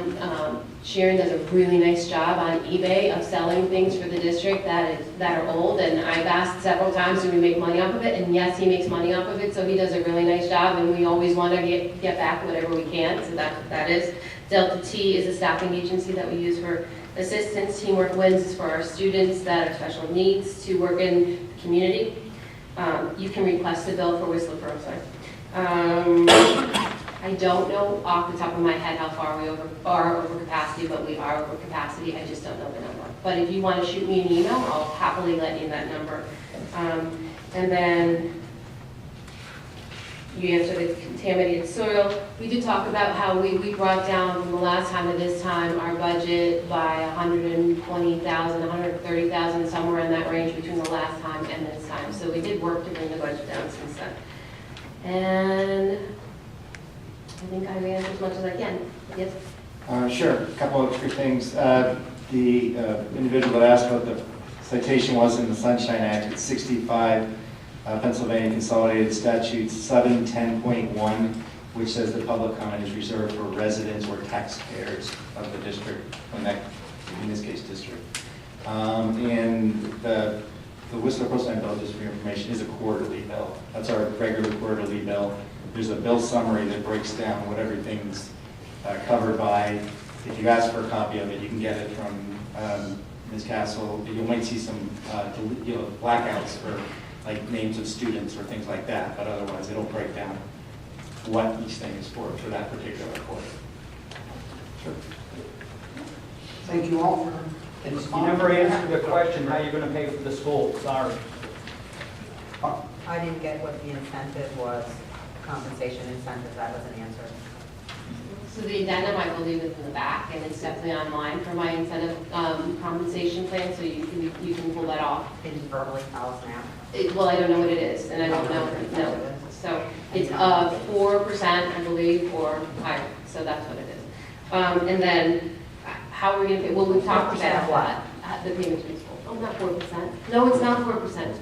Sheeran does a really nice job on eBay of selling things for the district that are old. And I've asked several times, do we make money off of it? And yes, he makes money off of it. So he does a really nice job. And we always want to get back whatever we can. So that is. Delta T is a staffing agency that we use for assistance. Teamwork Wins is for our students that are special needs to work in the community. You can request a bill for Whistler Pro, sorry. I don't know off the top of my head how far we are over capacity, but we are over capacity. I just don't know the number. But if you want to shoot me an email, I'll happily let you that number. And then you answered the contaminated soil. We did talk about how we brought down from the last time to this time our budget by 120,000, 130,000, somewhere in that range between the last time and this time. So we did work to bring the budget down since then. And I think I've answered as much as I can. Yes? Sure, a couple of quick things. The individual that asked what the citation was in the Sunshine Act, it's 65 Pennsylvania Consolidated Statutes 710.1, which says that public comment is reserved for residents or taxpayers of the district, in this case, district. And the Whistler Coastline bill, just for your information, is a quarterly bill. That's our regular quarterly bill. There's a bill summary that breaks down what everything's covered by. If you ask for a copy of it, you can get it from Ms. Castle. You might see some blackouts for like names of students or things like that, but otherwise it'll break down what each thing is for that particular quarter. Sure. Thank you all for You never answered the question how you're going to pay for the school. Sorry. I didn't get what the incentive was, compensation incentive, that wasn't answered. So the addendum, I believe, is in the back, and it's definitely online for my incentive compensation plan, so you can pull that off. Can you verbally tell us now? Well, I don't know what it is, and I don't know. No. So it's 4%, I believe, or higher. So that's what it is. And then how are we going to pay? Well, we've talked about what? The payment to the school. Oh, not 4%. No, it's not 4%. It's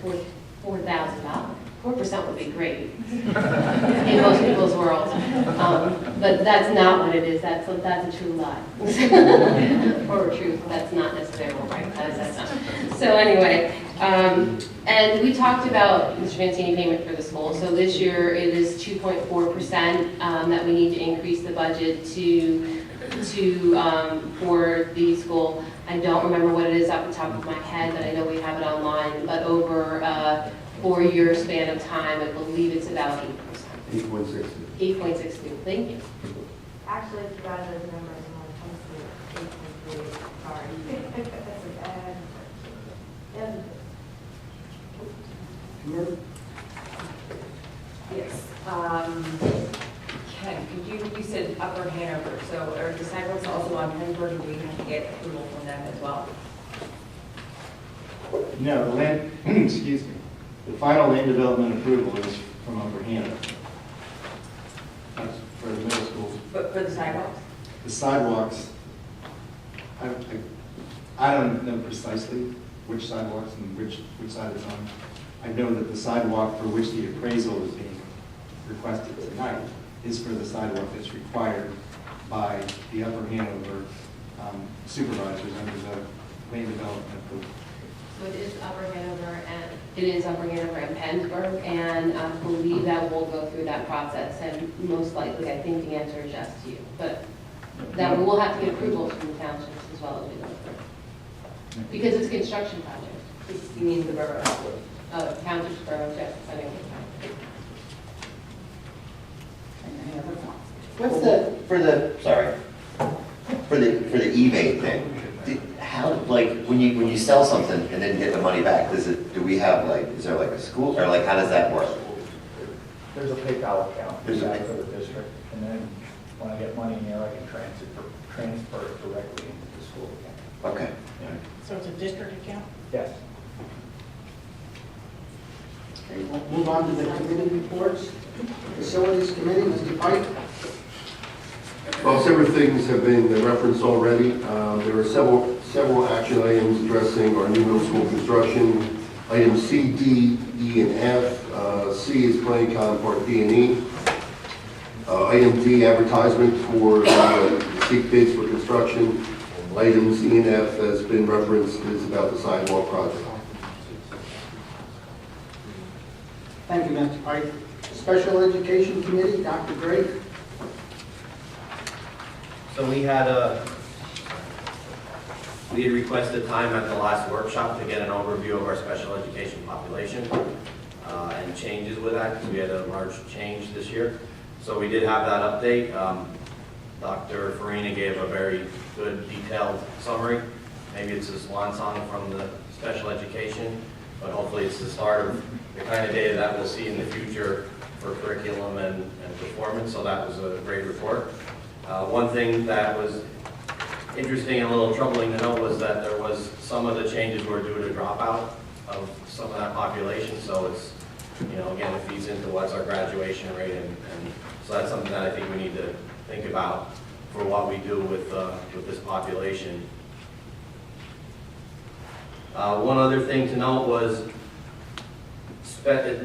$4,000. 4% would be great in most people's world, but that's not what it is. That's a true lie, or a truth. That's not necessarily right. That's not. So anyway, and we talked about Mr. Mancini payment for the school. So this year it is 2.4% that we need to increase the budget to for the school. I don't remember what it is off the top of my head, but I know we have it online. But over 4-year span of time, I believe it's about 8%. 8.62. 8.62. Thank you. Actually, if you got those numbers when it comes to 8.3, sorry. That's a bad. Yes. Ken, you said Upper Hanover, so are the sidewalks also on Pennsburg, and do we have to get approval from them as well? No, the land, excuse me, the final land development approval is from Upper Hanover. That's for the middle schools. But for the sidewalks? The sidewalks, I don't know precisely which sidewalks and which side it's on. I know that the sidewalk for which the appraisal is being requested tonight is for the sidewalk that's required by the Upper Hanover supervisors under the land development approval. So it is Upper Hanover and Pennsburg, and I believe that we'll go through that process, and most likely, I think the answer is yes to you. But that we will have to get approval from the townships as well as we go through. Because it's a construction project. You mean the borough? Townships, boroughs, yes, I think. Any other thoughts? What's for the eBay thing? How, like, when you sell something and then get the money back, is there like a school, or like how does that work? There's a PayPal account There's a for the district, and then when I get money in there, I can transfer it directly into the school account. Okay. So it's a district account? Yes. Okay, we'll move on to the committee reports. Facilities Committee, Mr. Pike. Well, several things have been referenced already. There are several action items addressing our new middle school construction. Items C, D, E, and F. C is Planning Con Part D and E. Item D, advertisement for seek bids for construction. Items E and F has been referenced, is about the sidewalk project. Thank you, Mr. Pike. Special Education Committee, Dr. Drake. So we had requested time at the last workshop to get an overview of our special education population and changes with that, because we had a large change this year. So we did have that update. Dr. Farina gave a very good detailed summary. Maybe it's a swan song from the special education, but hopefully it's the start of the kind of data that we'll see in the future for curriculum and performance. So that was a great report. One thing that was interesting and a little troubling to note was that there was some of the changes were due to dropout of some of that population. So it's, again, it feeds into what's our graduation rate, and so that's something that I think we need to think about for what we do with this population. One other thing to note was,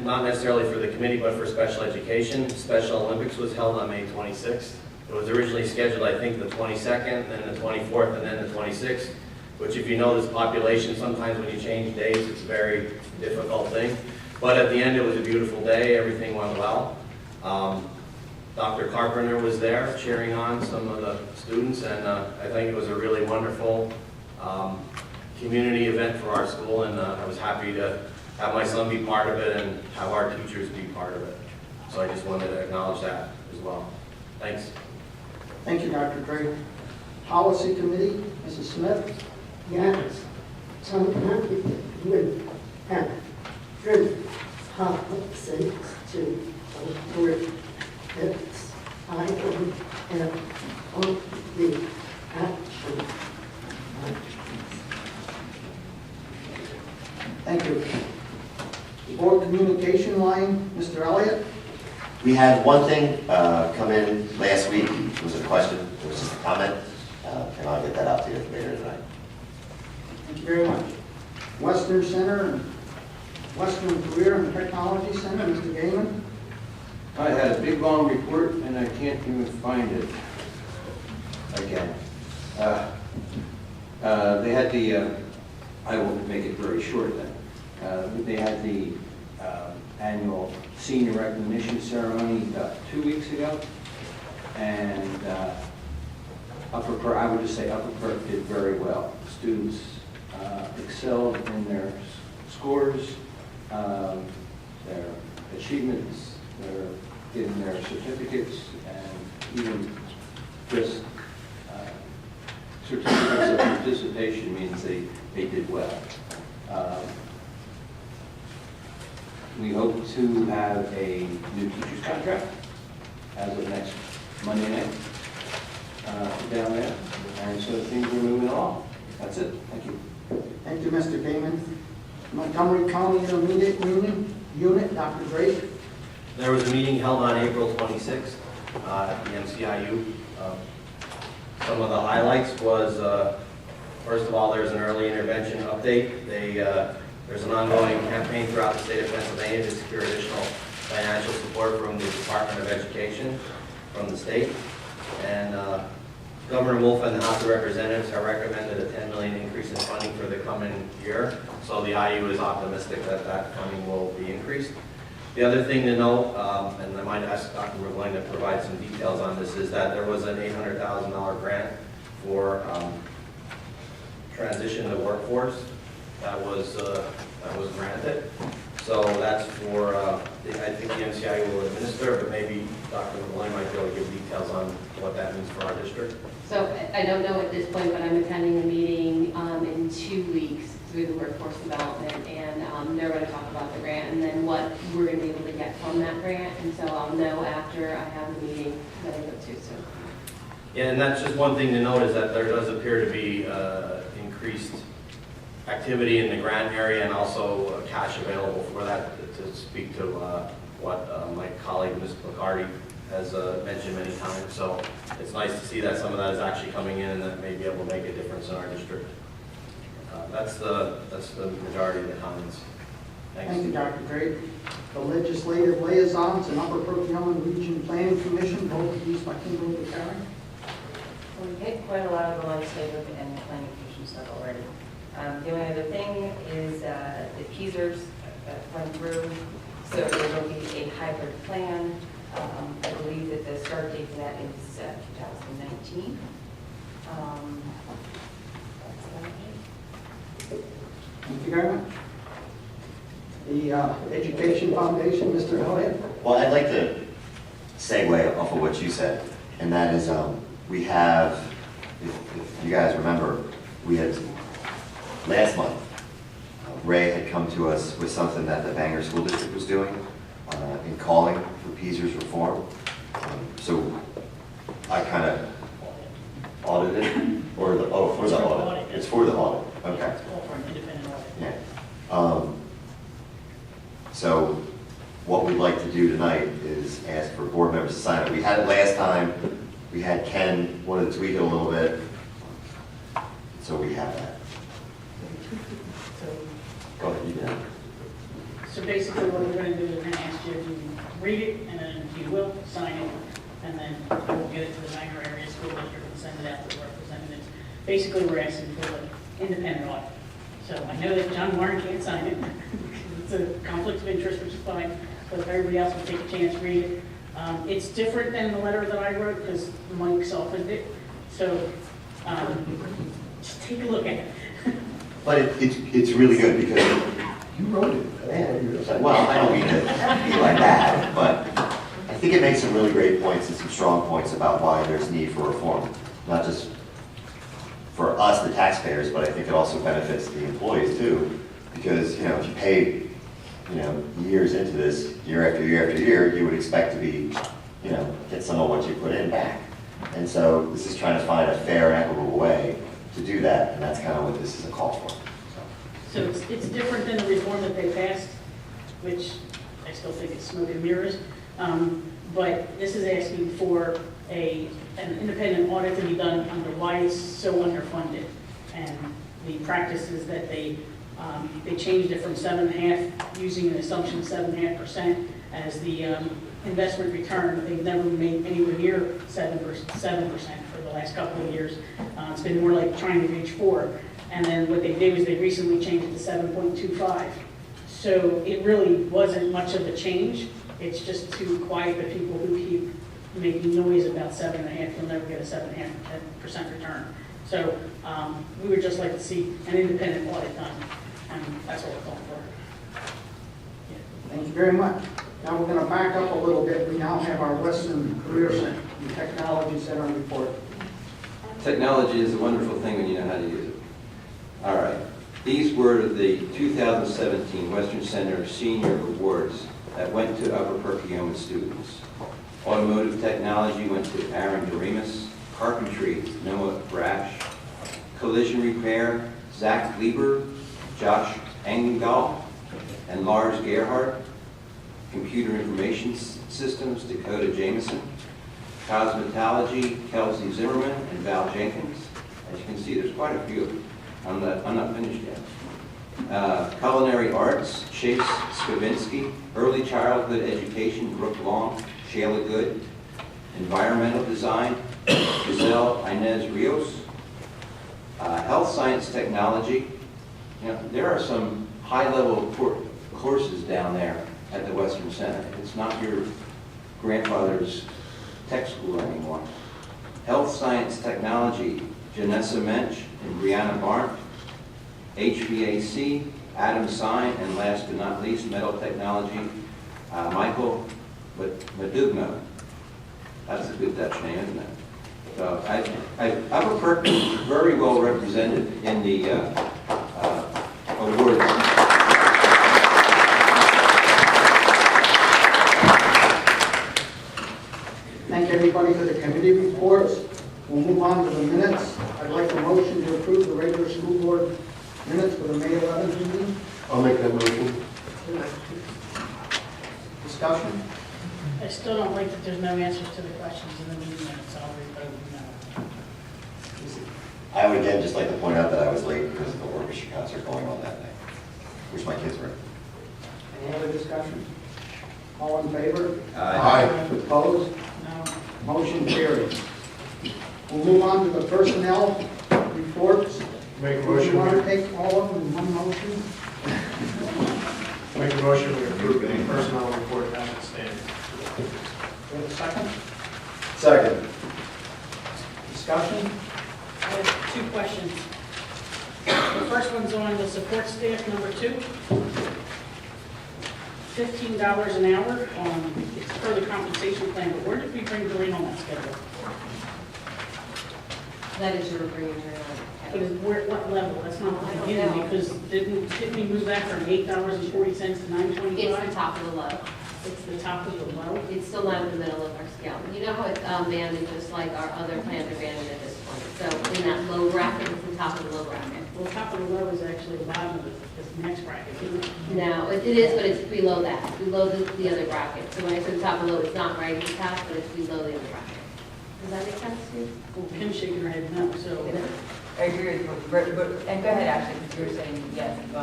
not necessarily for the committee, but for special education, Special Olympics was held on May 26th. It was originally scheduled, I think, the 22nd, then the 24th, and then the 26th, which if you know this population, sometimes when you change days, it's a very difficult thing. But at the end, it was a beautiful day. Everything went well. Dr. Carpenter was there cheering on some of the students, and I think it was a really wonderful community event for our school, and I was happy to have my son be part of it and have our teachers be part of it. So I just wanted to acknowledge that as well. Thanks. Thank you, Dr. Drake. Policy Committee, Mrs. Smith. Yes, sometimes we have driven policies to avoid this item and on the action. Thank you. Board Communication Line, Mr. Elliott. We had one thing come in last week. It was a question, it was just a comment, and I'll get that out to you later tonight. Thank you very much. Western Center and Western Career and Technology Center, Mr. Gaiman. I had a big long report and I can't even find it again. They had the, I will make it very short then. They had the annual senior recognition ceremony about 2 weeks ago. And Upper Perk, I would just say Upper Perk did very well. Students excelled in their scores, their achievements, their getting their certificates, and even just certificates of participation means they did well. We hope to have a new teacher's contract as of next Monday night down there, and so things are moving along. That's it. Thank you. Thank you, Mr. Gaiman. Montgomery County Intermediate Unit, Dr. Drake. There was a meeting held on April 26th at the MCIU. Some of the highlights was, first of all, there's an early intervention update. There's an ongoing campaign throughout the state of Pennsylvania to secure additional financial support from the Department of Education, from the state. And Governor Wolf and the House of Representatives have recommended a $10 million increase in funding for the coming year. So the IU is optimistic that that funding will be increased. The other thing to note, and I might ask Dr. McGlynn to provide some details on this, is that there was an $800,000 grant for transition to workforce that was granted. So that's for, I think the MCI will administer, but maybe Dr. McGlynn might be able to give details on what that means for our district. So I don't know at this point, but I'm attending a meeting in 2 weeks through the workforce development, and they're going to talk about the grant and then what we're going to be able to get from that grant. And so I'll know after I have the meeting that I go to. So. Yeah, and that's just one thing to note is that there does appear to be increased activity in the grant area and also cash available for that to speak to what my colleague, Ms. McCarty, has mentioned many times. So it's nice to see that some of that is actually coming in and that may be able to make a difference in our district. That's the majority of the comments. Thanks. Thank you, Dr. Drake. The legislative liaisons and Upper Perkiomen Region Planning Commission, both of these by Kimberly Carey. Well, we hit quite a lot of the legislative and planning commission stuff already. The only other thing is the PESers went through, so there will be a hybrid plan. I believe that the start date for that is 2019. That's about it. Thank you very much. The Education Foundation, Mr. Elliott. Well, I'd like to segue off of what you said, and that is we have, if you guys remember, we had last month, Ray had come to us with something that the Bangor School District was doing in calling for PESers reform. So I kind of audited, or the, oh, for the audit. It's for the audit, okay. It's all for an independent audit. Yeah. So what we'd like to do tonight is ask for board members to sign it. We had it last time. We had Ken wanted to tweak it a little bit. So we have that. Go ahead, you can. So basically what we're going to do is we're going to ask you to read it, and then if you will, sign it, and then we'll get it to the Bangor Area School District and send it out to the representatives. Basically, we're asking for an independent audit. So I know that John Warren can't sign it. It's a conflict of interest, which is fine, but if everybody else will take a chance, read it. It's different than the letter that I wrote because Mike softened it. So just take a look at it. But it's really good because, You wrote it. well, I don't mean to be like that, but I think it makes some really great points and some strong points about why there's need for reform. Not just for us, the taxpayers, but I think it also benefits the employees too. Because, you know, if you pay, you know, years into this, year after year after year, you would expect to be, you know, get some of what you put in back. And so this is trying to find a fair and equitable way to do that, and that's kind of what this is a call for. So it's different than the reform that they passed, which I still think is smoke and mirrors. But this is asking for an independent audit to be done under why it's so underfunded. And the practice is that they changed it from 7.5%, using an assumption of 7.5% as the investment return. They've never made anywhere near 7% for the last couple of years. It's been more like trying to reach 4%. And then what they did was they recently changed it to 7.25. So it really wasn't much of a change. It's just to quiet the people who keep making noise about 7.5%. You'll never get a 7.5% return. So we would just like to see an independent audit done, and that's what we're calling for. Thank you very much. Now we're going to back up a little bit. We now have our Western Career Center and Technology Center report. Technology is a wonderful thing when you know how to use it. All right. These were the 2017 Western Center Senior Awards that went to Upper Perkiomen students. Automotive Technology went to Aaron Doremus. Carpentry, Noah Brash. Collision Repair, Zach Lieber, Josh Engdahl, and Lars Gerhardt. Computer Information Systems, Dakota Jameson. Cosmetology, Kelsey Zimmerman and Val Jenkins. As you can see, there's quite a few. I'm not finished yet. Culinary Arts, Chase Skavinsky. Early Childhood Education, Brooke Long, Shayla Good. Environmental Design, Giselle Inez Rios. Health Science Technology. You know, there are some high-level courses down there at the Western Center. It's not your grandfather's tech school anymore. Health Science Technology, Janessa Mensch and Brianna Barnt. HVAC, Adam Sign, and last but not least, Metal Technology, Michael Madugno. That's a good Dutch name, isn't it? So Upper Perk is very well represented in the awards. Thank everybody for the committee reports. We'll move on to the minutes. I'd like a motion to approve the regular school board Minutes for the May 11th meeting. I'll make that motion. Discussion? I still don't like that there's no answers to the questions in the meeting minutes, I'll read them now. I would again just like to point out that I was late because of the orchestra concert going on that night, which my kids were in. Any other discussion? All in favor? Aye. Opposed? No. Motion carries. We'll move on to the personnel reports. Make a Do motion, you want to take all of them in one motion? make a motion to approve the personnel report as it stands. Do you have a second? Second. Discussion? I have two questions. The first one's on the support staff, number 2. $15 an hour, it's per the compensation plan, but where did we bring Doreen on that schedule? That is your bringing her But what level? That's not the beginning, because didn't we move that from $8.40 to It's the $9.25? top of the low. It's the top of the low? It's still not in the middle of our scale. You know how it's banded just like our other plans are banded at this point. So in that low bracket, it's the top of the low bracket. Well, top of the low is actually the bottom of the next bracket, isn't it? No, it is, but it's below that, below the other bracket. So when I say the top of the low, it's not right at the top, but it's below the other bracket. Does that make sense to you? Well, Kim's shaking her head no, so. I agree with, and go ahead, Ashley, because you were saying yes, the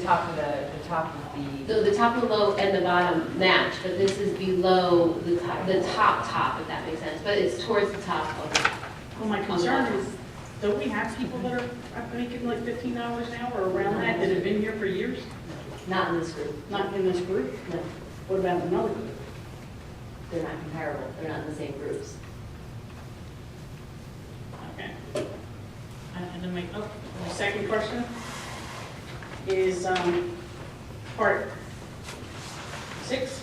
top of the. So the top of the low and the bottom match, but this is below the top, if that makes sense. But it's towards the top of it. Well, my concern is, don't we have people that are making like $15 an hour or around that have been here for years? Not in this group. Not in this group? No, What about another group? they're not comparable. They're not in the same groups. Okay. And then my second question is part 6.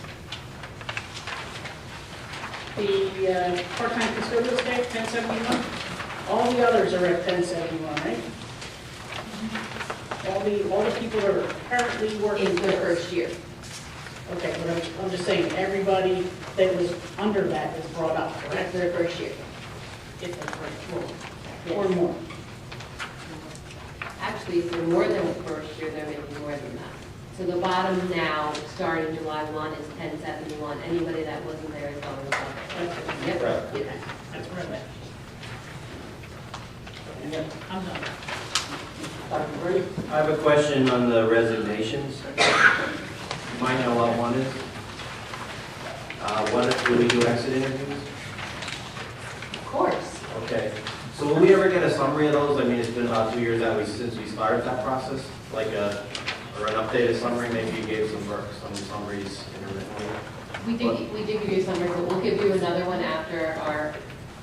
The part-time custodial staff, 1071. All the others are at 1071, right? All the people that are currently working. In their first year. Okay, but I'm just saying, everybody that was under that is brought up, After correct? their first year. If they're first, Yes. or more. Actually, if they're more than the first year, they're making more than that. So the bottom now, starting July 1, is 1071. Anybody that wasn't there is going above it. Yep. Yep. That's where I'm at. I'm done. Dr. Brady? I have a question on the resignations. You might know what one is. Do we do exit interviews? Of course. Okay. So will we ever get a summary of those? I mean, it's been about 2 years since we started that process, or an updated summary. Maybe you gave some summaries intermittently. We did give you a summary, but we'll give you another one after our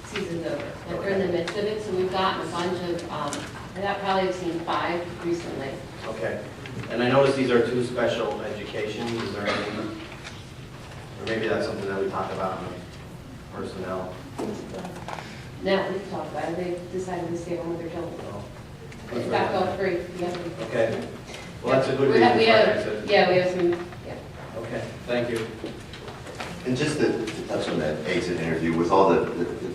season's over. Like we're in the midst of it, so we've gotten a bunch of, I probably have seen 5 recently. Okay. And I noticed these are 2 special educations. Is there any, or maybe that's something that we talk about in personnel? No, we can talk about it. They've decided to stay home with their children. Oh. It's back all free. Yeah. Okay. Well, that's a good We reason have, for exit. yeah, we have some, yeah. Okay, thank you. And just to touch on that exit interview, with all the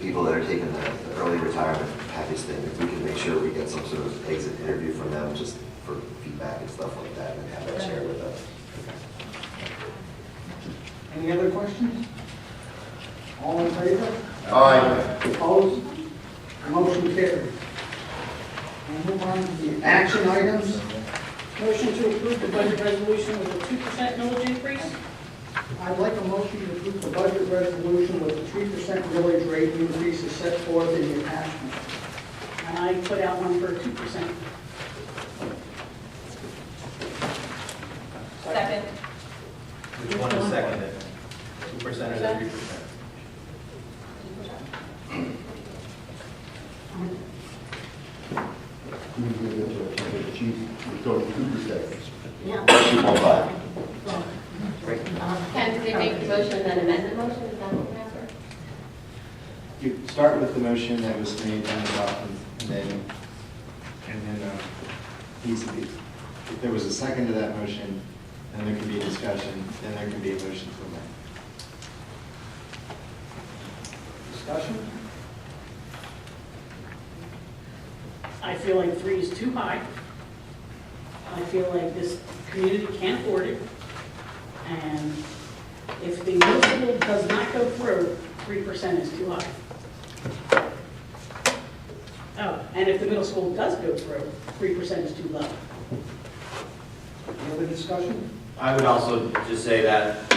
people that are taking the early retirement package thing, if we can make sure we get some sort of exit interview from them, just for feedback and stuff like that, and have that shared with us. Any other questions? All in favor? Aye. Opposed? Motion carried. We'll move on to the action items. Motion to approve the budget resolution with a 2% millage increase. I'd like a motion to approve the budget resolution with a 3% millage rate increase as set forth in the attachment. And I put out one for 2%. Second. Which one is seconded? 2% or 3%? Chief, we're going 2%. Yeah. 2.5. Ken, did they make the motion and then amend the motion? Is that what happened? You start with the motion that was made down the bottom, and then if there was a second to that motion, then there can be a discussion, then there can be a motion to amend. Discussion? I feel like 3 is too high. I feel like this community can't afford it. And if the middle school does not go through, 3% is too high. Oh, and if the middle school does go through, 3% is too low. Any other discussion? I would also just say that,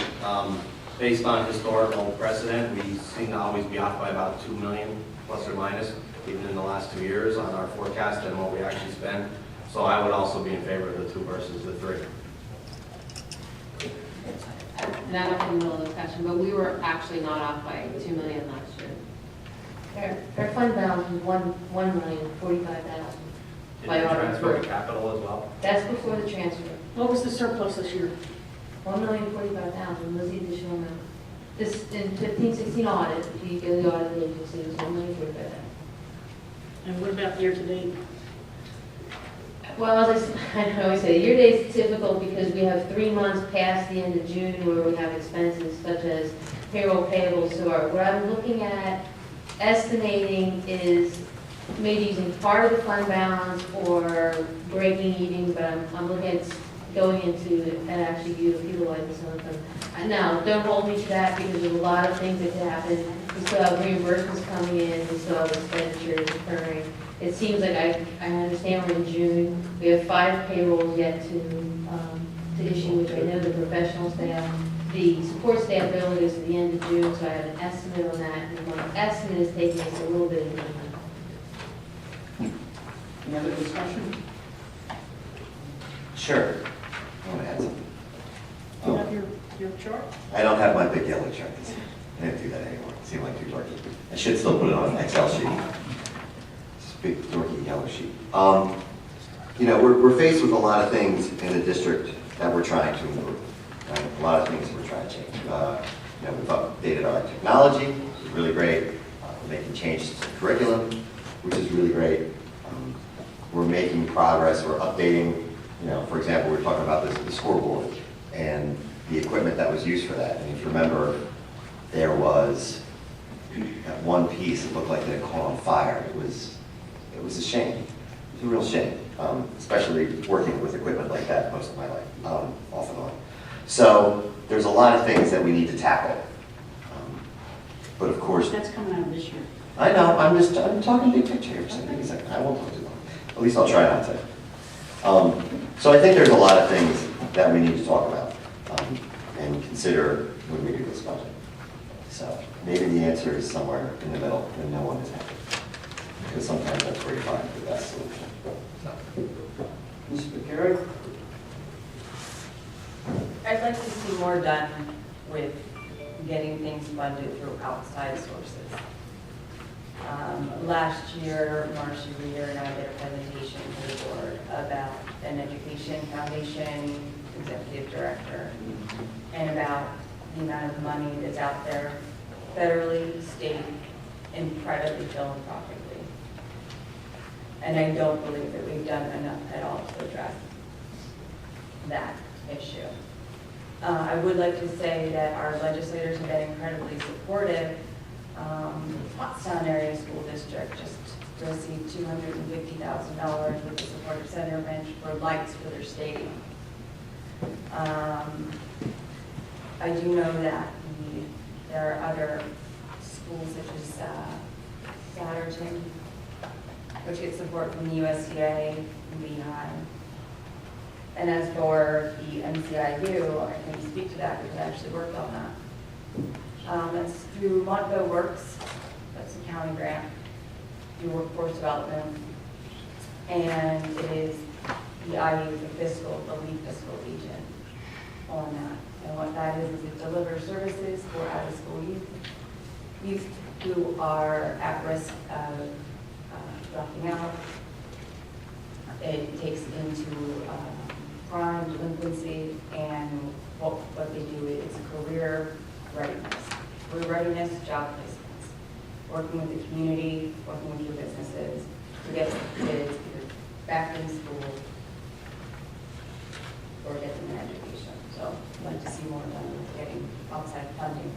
based on historical precedent, we seem to always be off by about 2 million, plus or minus, even in the last 2 years on our forecast and what we actually spend. So I would also be in favor of the 2 versus the 3. And I don't in the middle of the discussion, but we were actually not off by 2 million last year. Our fund balance was 1,045,000. Did By you our transfer report. to capital as well? That's before the transfer. What was the surplus this year? 1,045,000 was the additional amount. This, in 15-16 audit, if you go to the audit agency, it was 1,045,000. And what about year-to-date? Well, I always say, year-to-date is typical because we have 3 months past the end of June where we have expenses such as payroll payables. So what I'm looking at estimating is maybe using part of the fund balance or breaking even, but I'm looking at going into and actually utilizing some of them. Now, don't hold me to that because there's a lot of things that could happen. We still have reimbursements coming in, we still have expenditures occurring. It seems like I understand we're in June. We have 5 payrolls yet to issue, which I know the professional staff, the support staff bill is at the end of June, so I have an estimate on that. And my estimate is taking us a little bit of time. Any other discussion? Sure. I want to add something. Do you have your chart? I don't have my big yellow chart. I didn't do that anymore. It seemed like too dorky. I should still put it on an Excel sheet. It's a big dorky yellow sheet. You know, we're faced with a lot of things in the district that we're trying to improve. Right? A lot of things that we're trying to change. You know, we've updated our technology, which is really great. We're making changes to the curriculum, which is really great. We're making progress. We're updating. You know, for example, we were talking about the scoreboard and the equipment that was used for that. And if you remember, there was that one piece that looked like it had caught on fire. It was a shame. It was a real shame, especially working with equipment like that most of my life, off and on. So there's a lot of things that we need to tackle. But of course, That's coming out this year. I know. I'm talking big picture here for some reason. I won't talk too long. At least I'll try not to. So I think there's a lot of things that we need to talk about and consider when we do this budget. So maybe the answer is somewhere in the middle and no one is happy. Because sometimes that's where you find the best solution. Ms. McCary? I'd like to see more done with getting things funded through outside sources. Last year, Marcia Reeder and I did a presentation to the board about an education foundation executive director and about the amount of money that's out there federally, state, and privately philanthropically. And I don't believe that we've done enough at all to address that issue. I would like to say that our legislators have been incredibly supportive. Pottstown Area School District just received $250,000 with the support of Senator Bench for lights for their stadium. I do know that there are other schools such as Satterton, which get support from the USDA and Lehigh. And as for the NCIU, I can speak to that because I actually worked on that. It's through Montville Works, that's a county grant, through workforce development. And it is the IU, the lead fiscal agent on that. And what that is it delivers services for out-of-school youth who are at risk of dropping out. It takes into crime, delinquency, and what they do is career readiness. Career readiness, job placements. Working with the community, working with your businesses to get kids either back in school or get them an education. So I'd like to see more done with getting outside funding.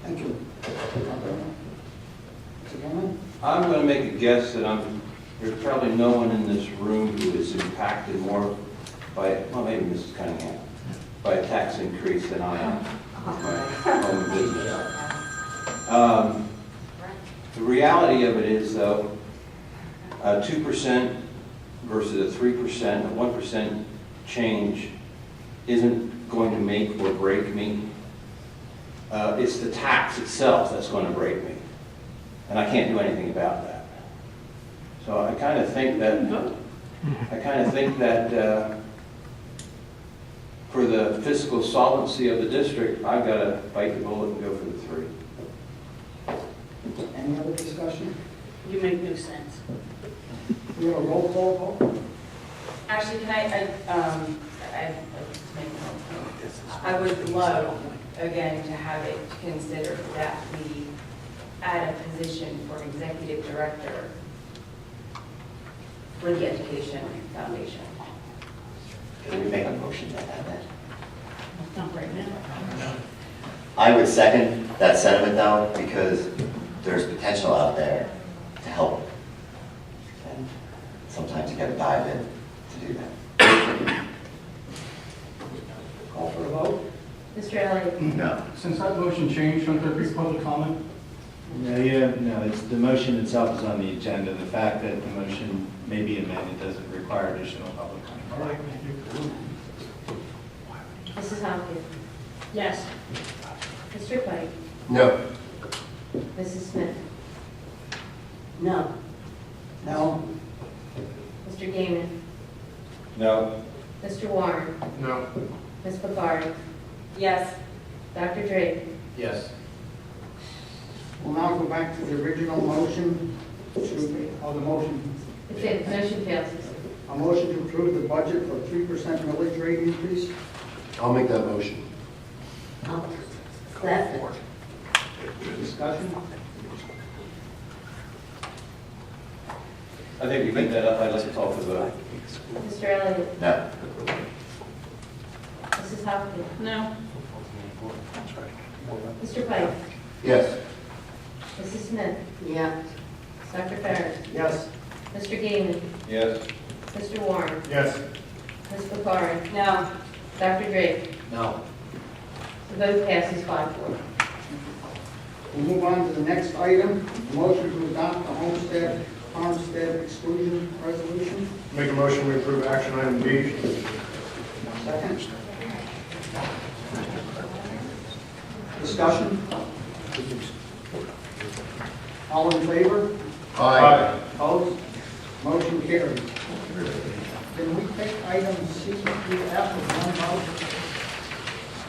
Thank you. Mr. Gammon? I'm going to make a guess that I'm there's probably no one in this room who is impacted more by, well, maybe Mrs. Cunningham, by a tax increase than I am with my home business. The reality of it is, though, 2% versus a 3%, a 1% change isn't going to make or break me. It's the tax itself that's going to break me. And I can't do anything about that. So I kind of think that, for the fiscal solvency of the district, I've got to bite the bullet and go for the 3. Any other discussion? You make no sense. We have a roll call vote? Actually, can I would love, again, to have it considered that we add a position for executive director for the Education Foundation. Can we make a motion to add that? Not right now. I would second that sentiment though, because there's potential out there to help. And sometimes you gotta dive in to do that. Call for a vote? Mr. Elliott? No. Since that motion changed, shouldn't there be public comment? No, it's, the motion itself is on the agenda. The fact that the motion may be amended doesn't require additional public comment. All right, thank you. Mrs. Hopkins? Yes. Mr. Pike? No. Mrs. Smith? No. No. Mr. Gaiman? No. Mr. Warren? No. Ms. Picard? Yes. Dr. Drake? Yes. We'll now go back to the original motion, the motion. Motion fails. A motion to approve the budget for 3% millage rate increase. I'll make that motion. Second. Discussion? I think we picked that up. I'd like to call for the vote. Mr. Elliott? No. Mrs. Hopkins? No. Mr. Pike? Yes. Mrs. Smith? Yeah. Dr. Ferris? Yes. Mr. Gaiman? Yes. Mr. Warren? Yes. Ms. Picard? No. Dr. Drake? No. The vote passes 5-4. We'll move on to the next item, motion to adopt the farmstead exclusion resolution. Make a motion we approve action item B. Second. Discussion? All in favor? Aye. Opposed? Motion carries. Can we take item C through F with one vote?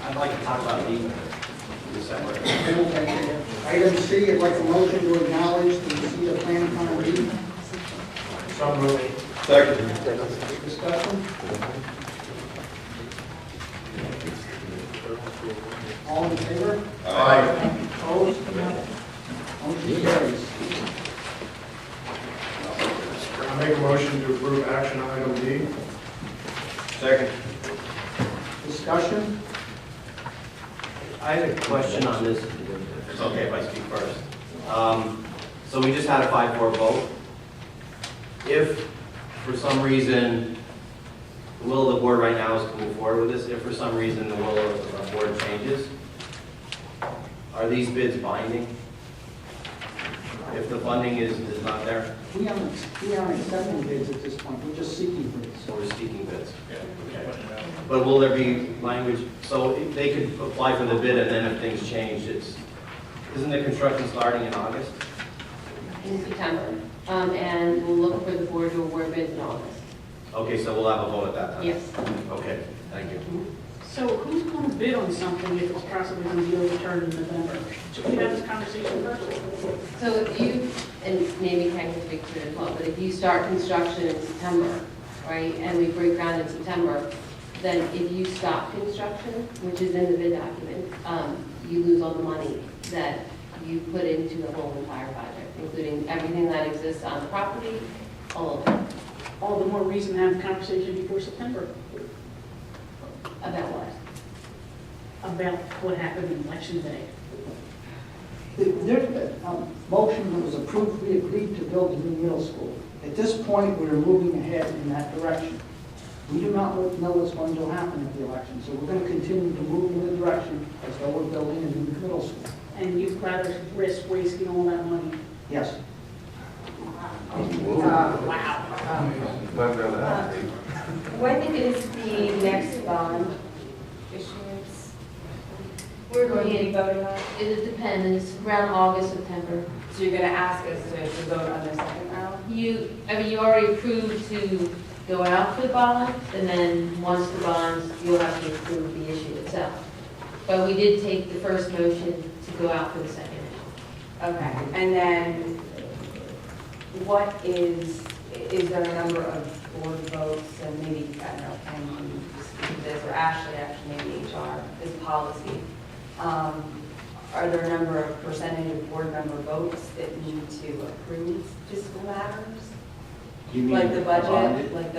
I'd like to talk about D separate. Okay. Item C, I'd like a motion to acknowledge the receipt of plan upon reading. So moved. Second. Discussion? All in favor? Aye. Opposed? Motion carries. I make a motion to approve action item D. Second. Discussion? I have a question on this, if it's okay if I speak first. So we just had a 5-4 vote. If, for some reason, the will of the board right now is to move forward with this, if for some reason the will of the board changes, are these bids binding? If the funding is not there, We aren't accepting bids at this point, we're just seeking bids. so we're seeking bids. But will there be language, so if they could apply for the bid and then if things change, isn't the construction starting in August? In September. And we'll look for the board to award bids in August. Okay, so we'll have a vote at that time? Yes. Okay, thank you. So who's going to bid on something if it's possibly going to be overturned in November? Should we have this conversation first? So if you, and maybe Ken can speak to it as well, but if you start construction in September, right, and we break ground in September, then if you stop construction, which is in the bid document, you lose all the money that you put into the whole entire project, including everything that exists on the property, all of it. All the more reason to have the conversation before September About what? about what happened in Election Day. There's a motion that was approved, we agreed to build a new middle school. At this point, we're moving ahead in that direction. We do not know what's going to happen at the election, so we're going to continue to move in the direction as though we're building a new middle school. And you'd rather risk wasting all that money? Yes. Wow. When is the next bond issuance? We're going to be voting on? It depends, it's around August, September. So you're going to ask us to vote on the second round? You already approved to go out for the bonds, and then once the bonds, you'll have to approve the issue itself. But we did take the first motion to go out for the second issue. Okay, and then what is there a number of board votes, and maybe, I don't know, can you speak to this, or Ashley, actually, maybe HR, is policy. Are there a number of percentage of board member votes that need to approve fiscal matters? You mean Like the budget, bonded? like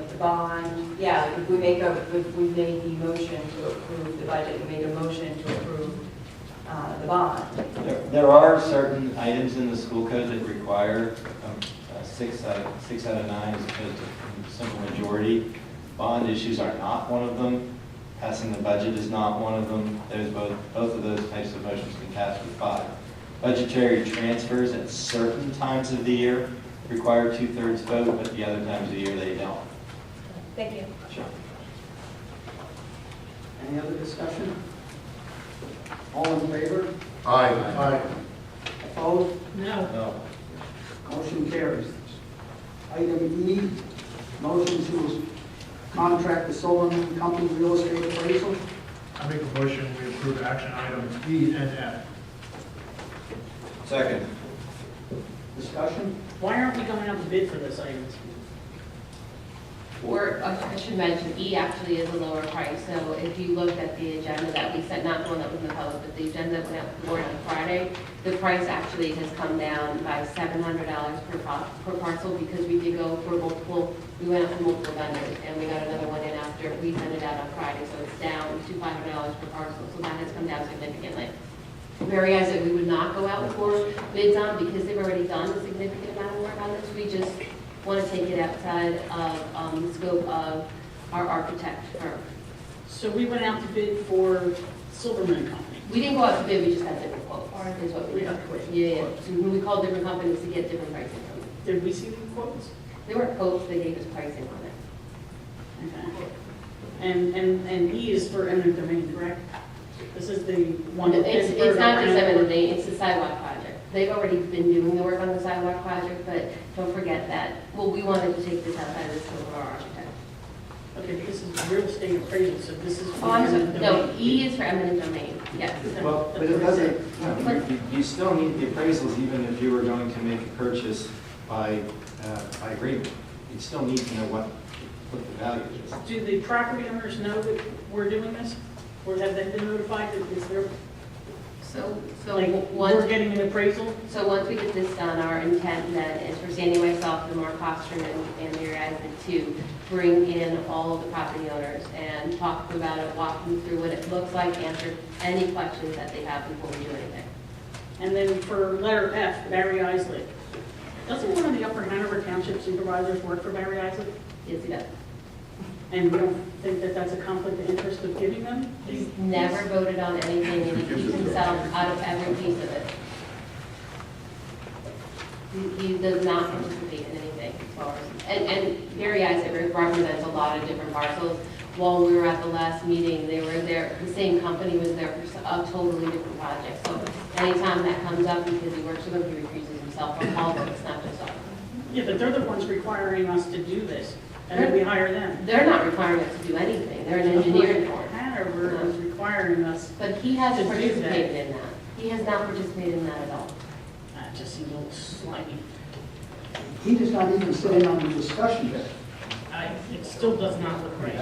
the bond, yeah, like if we made the motion to approve the budget, we made a motion to approve the bond. There are certain items in the school code that require 6 out of 9 as opposed to simple majority. Bond issues are not one of them. Passing the budget is not one of them. There's both of those types of motions can pass with 5. Budgetary transfers at certain times of the year require 2/3 vote, but the other times of the year they don't. Thank you. Sure. Any other discussion? All in favor? Aye. Opposed? No. No. Motion carries. Item E, motion to contract the Silverman Company real estate appraisal. I make a motion, we approve action items E and F. Second. Discussion? Why aren't we going out to bid for this item? I should mention, E actually is a lower price, so if you looked at the agenda that we sent, not the one that was in the public, but the agenda that went out to the board on Friday, the price actually has come down by $700 per parcel because we did go for multiple, we went out for multiple vendors, and we got another one in after we sent it out on Friday, so it's down to $500 per parcel, so that has come down significantly. Areas that we would not go out for bids on because they've already done a significant amount of work on this, we just want to take it outside of the scope of our architect firm. So we went out to bid for Silverman Company. We didn't go out to bid, we just got different quotes, is what we did. Yeah. So we called different companies to get different pricing from them. Did we see the quotes? They weren't quotes, they gave us pricing on it. Okay. And E is for eminent domain, correct? This is the one. It's not just eminent domain, it's the sidewalk project. They've already been doing the work on the sidewalk project, but don't forget that, well, we wanted to take this outside of the scope of our architect. Okay, but this is real estate appraisal, so this is. Oh, I'm sorry, no, E is for eminent domain, yes. Well, but it doesn't, you still need the appraisals even if you were going to make a purchase by agreement. You still need to know what the value is. Do the property owners know that we're doing this? Or have they been notified that it's their, So like, we're getting an appraisal? So once we get this done, our intent then is for Sandy, myself, and Mark Hofstrom and Mary Eisman to bring in all of the property owners and talk to them about it, walk them through what it looks like, answer any questions that they have before we do anything. And then for letter F, Barry Isley. Doesn't one of the Upper Hanover Township supervisors work for Barry Isley? Yes, he does. And we don't think that that's a conflict of interest of giving them? He's never voted on anything, and he keeps himself out of every piece of it. He does not participate in anything as far as, and Gary Isaac represents a lot of different parcels. While we were at the last meeting, they were there, the same company was there for a totally different project. So anytime that comes up, because he works with them, he recuses himself from all of it, it's not just us. Yeah, but they're the ones requiring us to do this, and then we hire them. They're not requiring us to do anything, they're an engineering firm. Hanover is requiring us. But he hasn't to do that. participated in that. He has not participated in that at all. That just seems a little slimy. He does not even sit in on the discussion there. It still does not look right.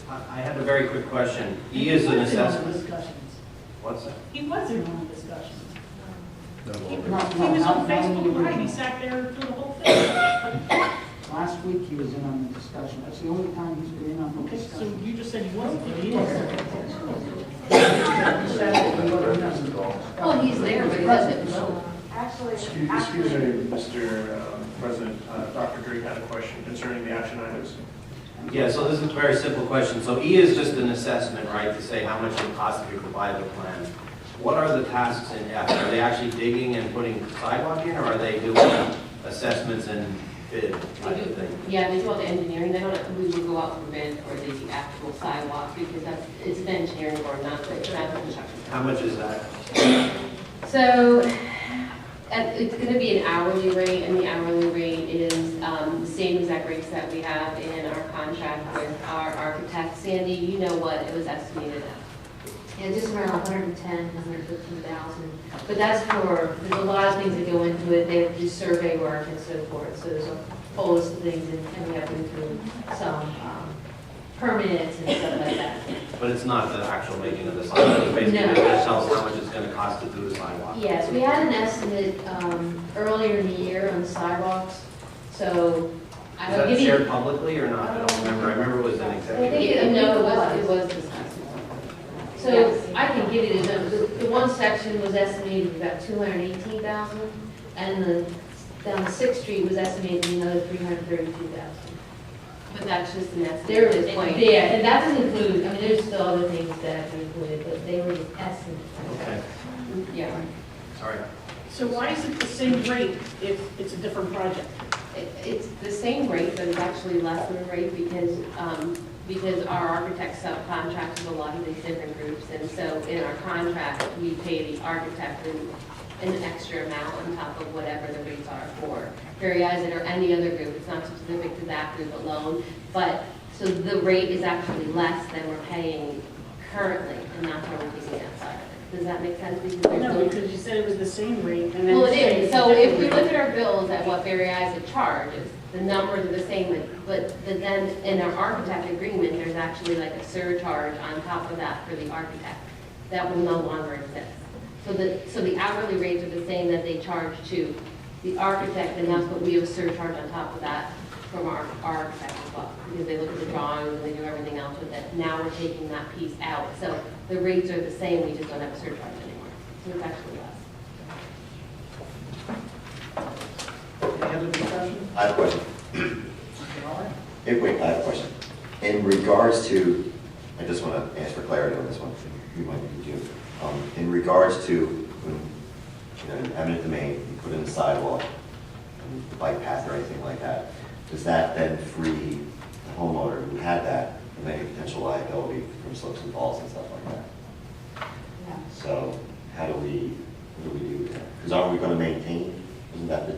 I have a very quick question. E is an assessment. Discussions. What's that? He wasn't on the discussions. He No, was on not when you Facebook were Live, in. he sat there through the whole thing. Last week, he was in on the discussion. That's the only time he's been in on the Okay, so discussion. you just said he wasn't, but he is. Well, he's there, but he doesn't know. Actually, Excuse me, Mr. President, Dr. Drake had a question concerning the action items. Yeah, so this is a very simple question. So E is just an assessment, right, to say how much it costs if you provide the plan. What are the tasks in F? Are they actually digging and putting sidewalk in, or are they doing assessments and bid type of thing? Yeah, they do all the engineering, they don't, we would go out for bid for the actual sidewalk, because it's an engineering board, not the construction. How much is that? So, it's gonna be an hourly rate, and the hourly rate is, the same exact rates that we have in our contract with our architect. Sandy, you know what it was estimated at? Yeah, just around 110, 115,000. But that's there's a lot of things that go into it. They have to do survey work and so forth. So there's a whole list of things, and we have to include some permits and stuff like that. But it's not the actual making of the sidewalk, it's basically No. it just tells how much it's gonna cost to do the sidewalk. Yes, we had an estimate earlier in the year on sidewalks. So I Is will that give you. shared publicly or not? I don't remember. I remember it was an I executive. think, no, it was discussed. So I can give you the numbers. The one section was estimated about 218,000, and down 6th Street was estimated another 332,000. But that's just an estimate. There at is this point. Yeah, and that doesn't include, I mean, there's still other things that have been included, but they were just estimates. Okay, Yeah. sorry. So why is it the same rate if it's a different project? It's the same rate, but it's actually less than the rate because our architect subcontracts with a lot of these different groups. And so in our contract, we pay the architect an extra amount on top of whatever the rates are for Verizon or any other group. It's not specific to that group alone. But, so the rate is actually less than we're paying currently, and that's why we're taking that side of it. Does that make sense? Because there's No, because you said it was the same rate, and then. Well, it you say is. it's So a if different we rate. look at our bills at what Verizon charges, the numbers are the same, but then in our architect agreement, there's actually like a surcharge on top of that for the architect. That will no longer exist. So the hourly rates are the same that they charge to the architect, and that's what we have a surcharge on top of that from our architect as well. Because they look at the drawings and they do everything else with it. Now we're taking that piece out. So the rates are the same, we just don't have a surcharge anymore. So it's actually less. Any other discussion? I have a question. Wait, I have a question. In regards to, I just want to ask for clarity on this one, you might be due. In regards to, in eminent domain, you put in a sidewalk, the bike path or anything like that, does that then free the homeowner who had that of any potential liability from slips and falls and stuff like that? Yeah. So what do we do with that? Because aren't we going to maintain, isn't that the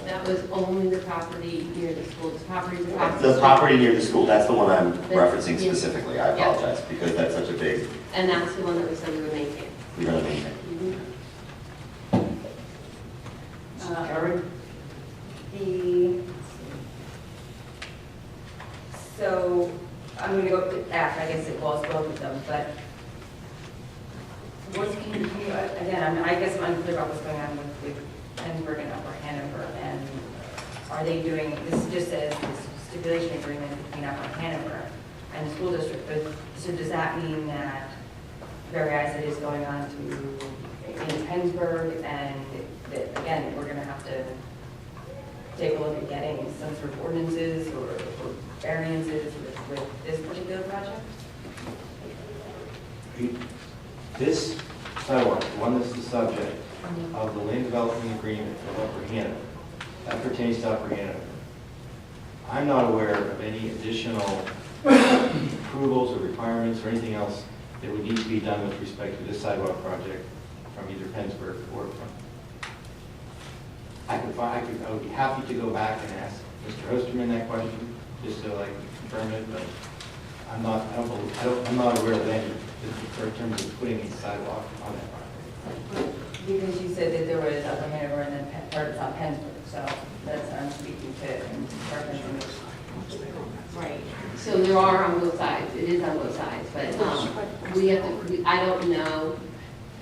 That was only the property near the school. The property The property near the school, that's the one I'm referencing Yeah. specifically, I Yeah. apologize, because that's such a big, And that's the one that we said we would maintain. we're gonna maintain. Carrie? So, I'm gonna go to F, I guess it was both of them, but again, I guess I'm unclear about what's going on with Edinburgh and Upper Hanover, and are they doing, this just says this stipulation agreement between Upper Hanover and the school district, but, so does that mean that Verizon is going on to in Pennsburg, and that, again, we're gonna have to take a look at getting some sort of ordinances or variances with this particular project? This sidewalk, the one that's the subject of the land development agreement for Upper Hanover, that pertains to Upper Hanover. I'm not aware of any additional approvals or requirements or anything else that would need to be done with respect to this sidewalk project from either Pennsburg or from. I would be happy to go back and ask Mr. Osterman that question, just so I can confirm it, but I'm not aware of any in terms of putting a sidewalk on that property. Because you said that there was Upper Hanover and then part of Pennsburg, so that's what I'm speaking to. Right. So there are on both sides. It is on both sides, but I don't know.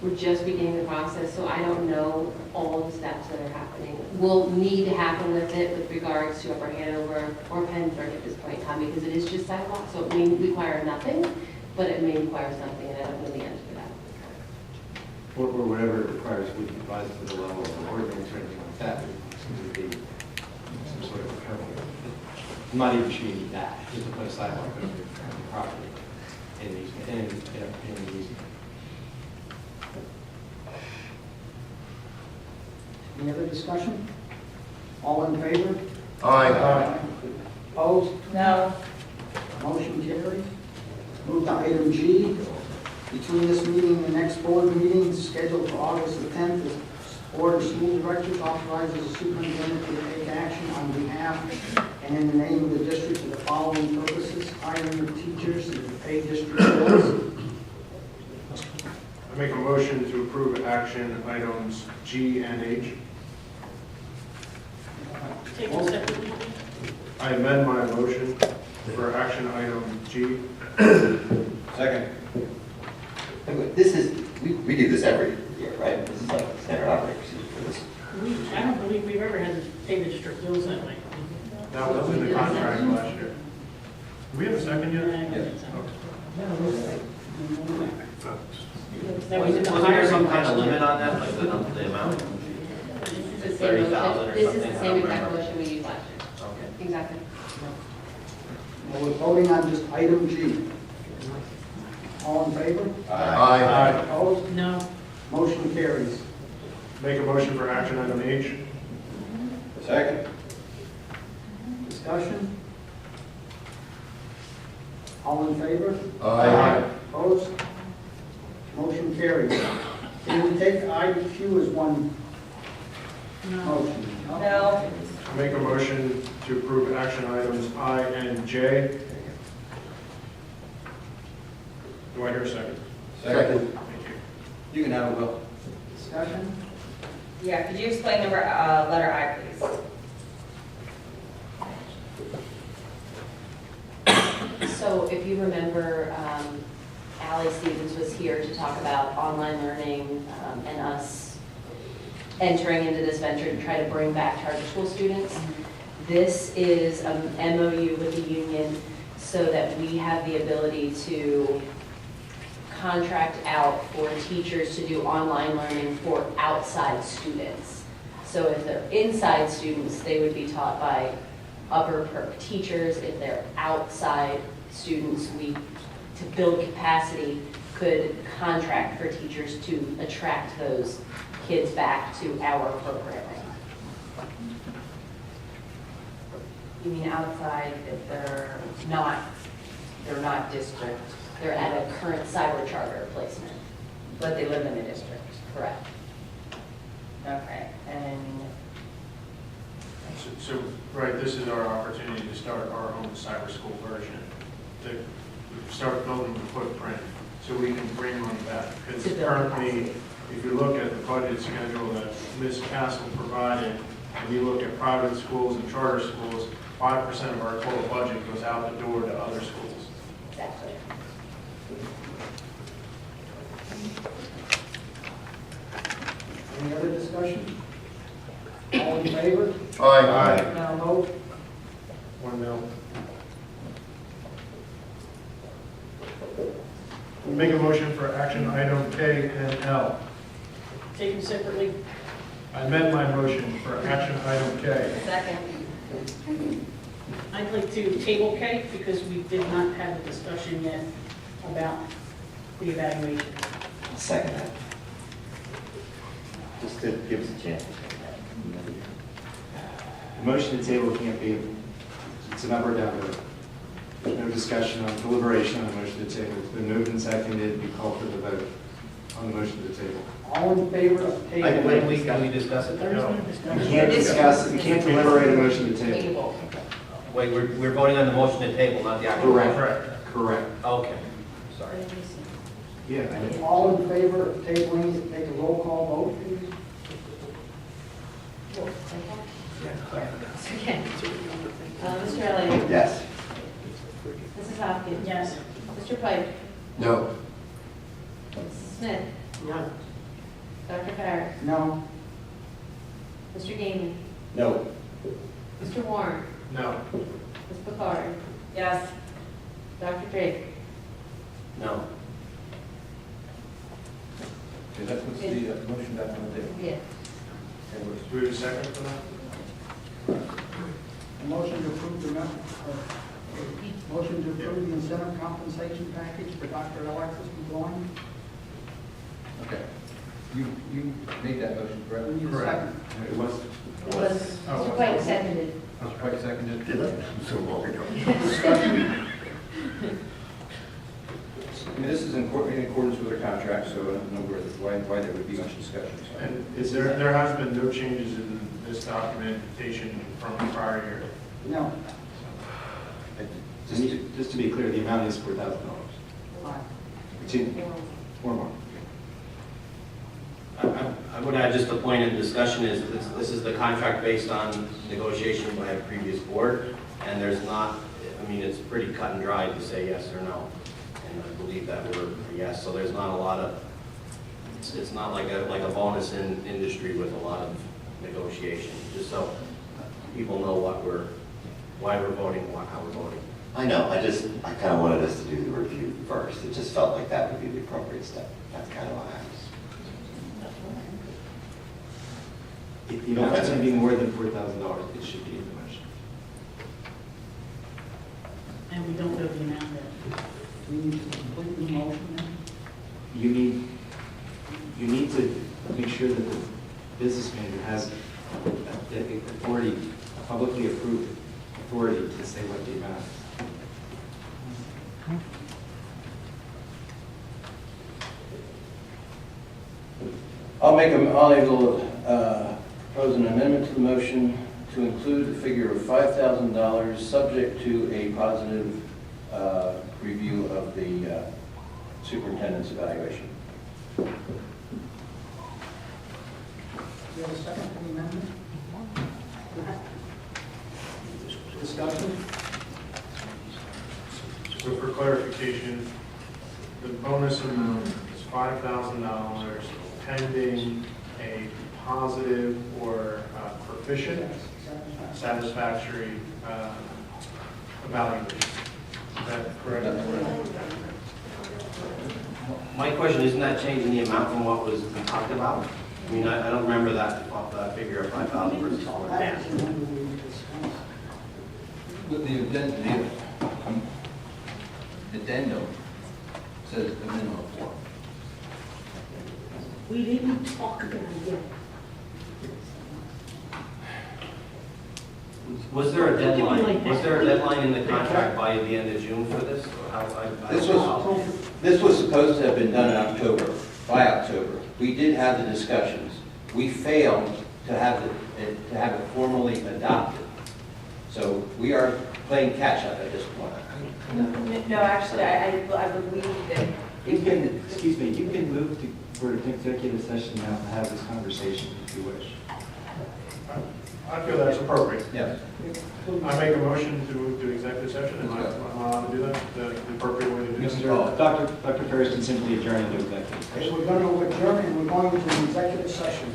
We're just beginning the process, so I don't know all the steps that are happening. Will need to happen with it with regards to Upper Hanover or Pennsburg at this point in time, because it is just sidewalk, so it may require nothing. but it may require something, and I don't know the answer to that. Or whatever it requires, we can rise to the level of an ordinance or anything like that. It would be some sort of permit. I'm not even sure you need that, just to put a sidewalk over the property in the easement. Any other discussion? All in favor? Aye. Opposed? No. Motion carries. Move to item G. Between this meeting and the next board meeting scheduled for August the 10th, the Board of School Directors authorizes the superintendent to take action on behalf and in the name of the district for the following purposes: hiring of teachers and to pay district bills. I make a motion to approve action items G and H. Take them separately. I amend my motion for action item G. Second. This is, we do this every year, right? This is like standard operating procedure for this. I don't believe we've ever had to pay the district bills that way. That was in the contract last year. Do we have a second yet? That was in the Was there hiring some kind of last year. limit on that, like the amount? This is the same 30,000 motion, or this is something, the I same don't exact remember. motion we used last year. Okay. Exactly. Well, we're voting on just item G. All in favor? Aye. Opposed? No. Motion carries. Make a motion for action item H. Second. Discussion? All in favor? Aye. Opposed? Motion carries. Can we take IQ as one motion? No. Make a motion to approve action items I and J. Do I hear a second? Second. Thank you. You can have it, Will. Discussion? Yeah, could you explain number, letter I, please? So if you remember, Ally Stevens was here to talk about online learning and us entering into this venture to try to bring back charter school students. This is an MOU with the union so that we have the ability to contract out for teachers to do online learning for outside students. So if they're inside students, they would be taught by upper Perk teachers. If they're outside students, we, to build capacity, could contract for teachers to attract those kids back to our programming. You mean outside if they're not district? They're at a current cyber charter placement. But they live in the district. Correct. Okay, and So, right, this is our opportunity to start our own cyber school version, to start building the footprint so we can bring money back. Because To build currently, capacity. if you look at the budget schedule that Ms. Castle provided, and you look at private schools and charter schools, 5% of our total budget goes out the door to other schools. Exactly. Any other discussion? All in favor? Aye. Now vote. 1 mil. We make a motion for action item K and L. Take them separately. I amend my motion for action item K. second. I'd like to table K because we did not have a discussion yet about the evaluation. Second that. Just to give us a chance. The motion to table can't be, it's an up or down vote. There's no discussion on deliberation on the motion to table. It's been moved and seconded, we call for the vote on the motion to table. All in favor of table? When we discuss it? There is no You discussion. can't discuss, you can't deliberate a motion to table. Table. Wait, we're voting on the motion to table, not the actual. Correct. Okay, sorry. Yeah, I know. All in favor of tabling, take a roll call vote, please. Okay. Mr. Elliott? Yes. Mrs. Hopkins? Yes. Mr. Pike? No. Mrs. Smith? No. Dr. Farris? No. Mr. Gamey? No. Mr. Warren? No. Ms. Picard? Yes. Dr. Drake? No. Okay, that puts the motion back on the table. Yeah. Okay, Do we have a second for that? A motion to approve the, motion to approve the incentive compensation package for Dr. Alexis DeBlanc. Okay. You made that motion, correct? We need a second. It was. It was quite seconded. Was quite seconded. Did I? So long ago. I mean, this is in accordance with our contract, so I don't know why there would be much discussion. So. And there has been no changes in this documentation from the prior year? No. Just to be clear, the amount is $4,000. Fine. Or more. I would add just a point in discussion is this is the contract based on negotiation by a previous board, and there's not, I mean, it's pretty cut and dry to say yes or no. And I believe that we're a yes, so there's not a lot of, it's not like a bonus in industry with a lot of negotiation, just so people know why we're voting, how we're voting. I know, I kind of wanted us to do the review first. It just felt like that would be the appropriate step. That's kind of why I was. If it's going to be more than $4,000, it should be in the motion. And we don't know the amount that. We need to complete the motion now. You need to make sure that the business manager has the authority, publicly approved authority to say what the amount is. I'll propose an amendment to the motion to include a figure of $5,000 subject to a positive review of the superintendent's evaluation. Do you have a second to the amendment? Discussion? So for clarification, the bonus amount is $5,000 pending a positive or proficient, satisfactory evaluation. Is that correct? My question, isn't that changing the amount from what was talked about? I mean, I don't remember that figure of 5,000 versus 4,000. But the addendum says a minimum of 4. We didn't talk about it yet. Was there a deadline? Was there a deadline in the contract by the end of June for this? Or how- This was supposed to have been done in October, by October. We did have the discussions. We failed to have it formally adopted. So we are playing catch-up at this point. No, actually, I believe that. You can move for an executive session now to have this conversation if you wish. I feel that's appropriate. Yes. I make a motion to move to executive session. Am I allowed to do that? The appropriate way to do it? Dr. Ferris can simply adjourn into executive session. We're going to adjourn and we're going to an executive session.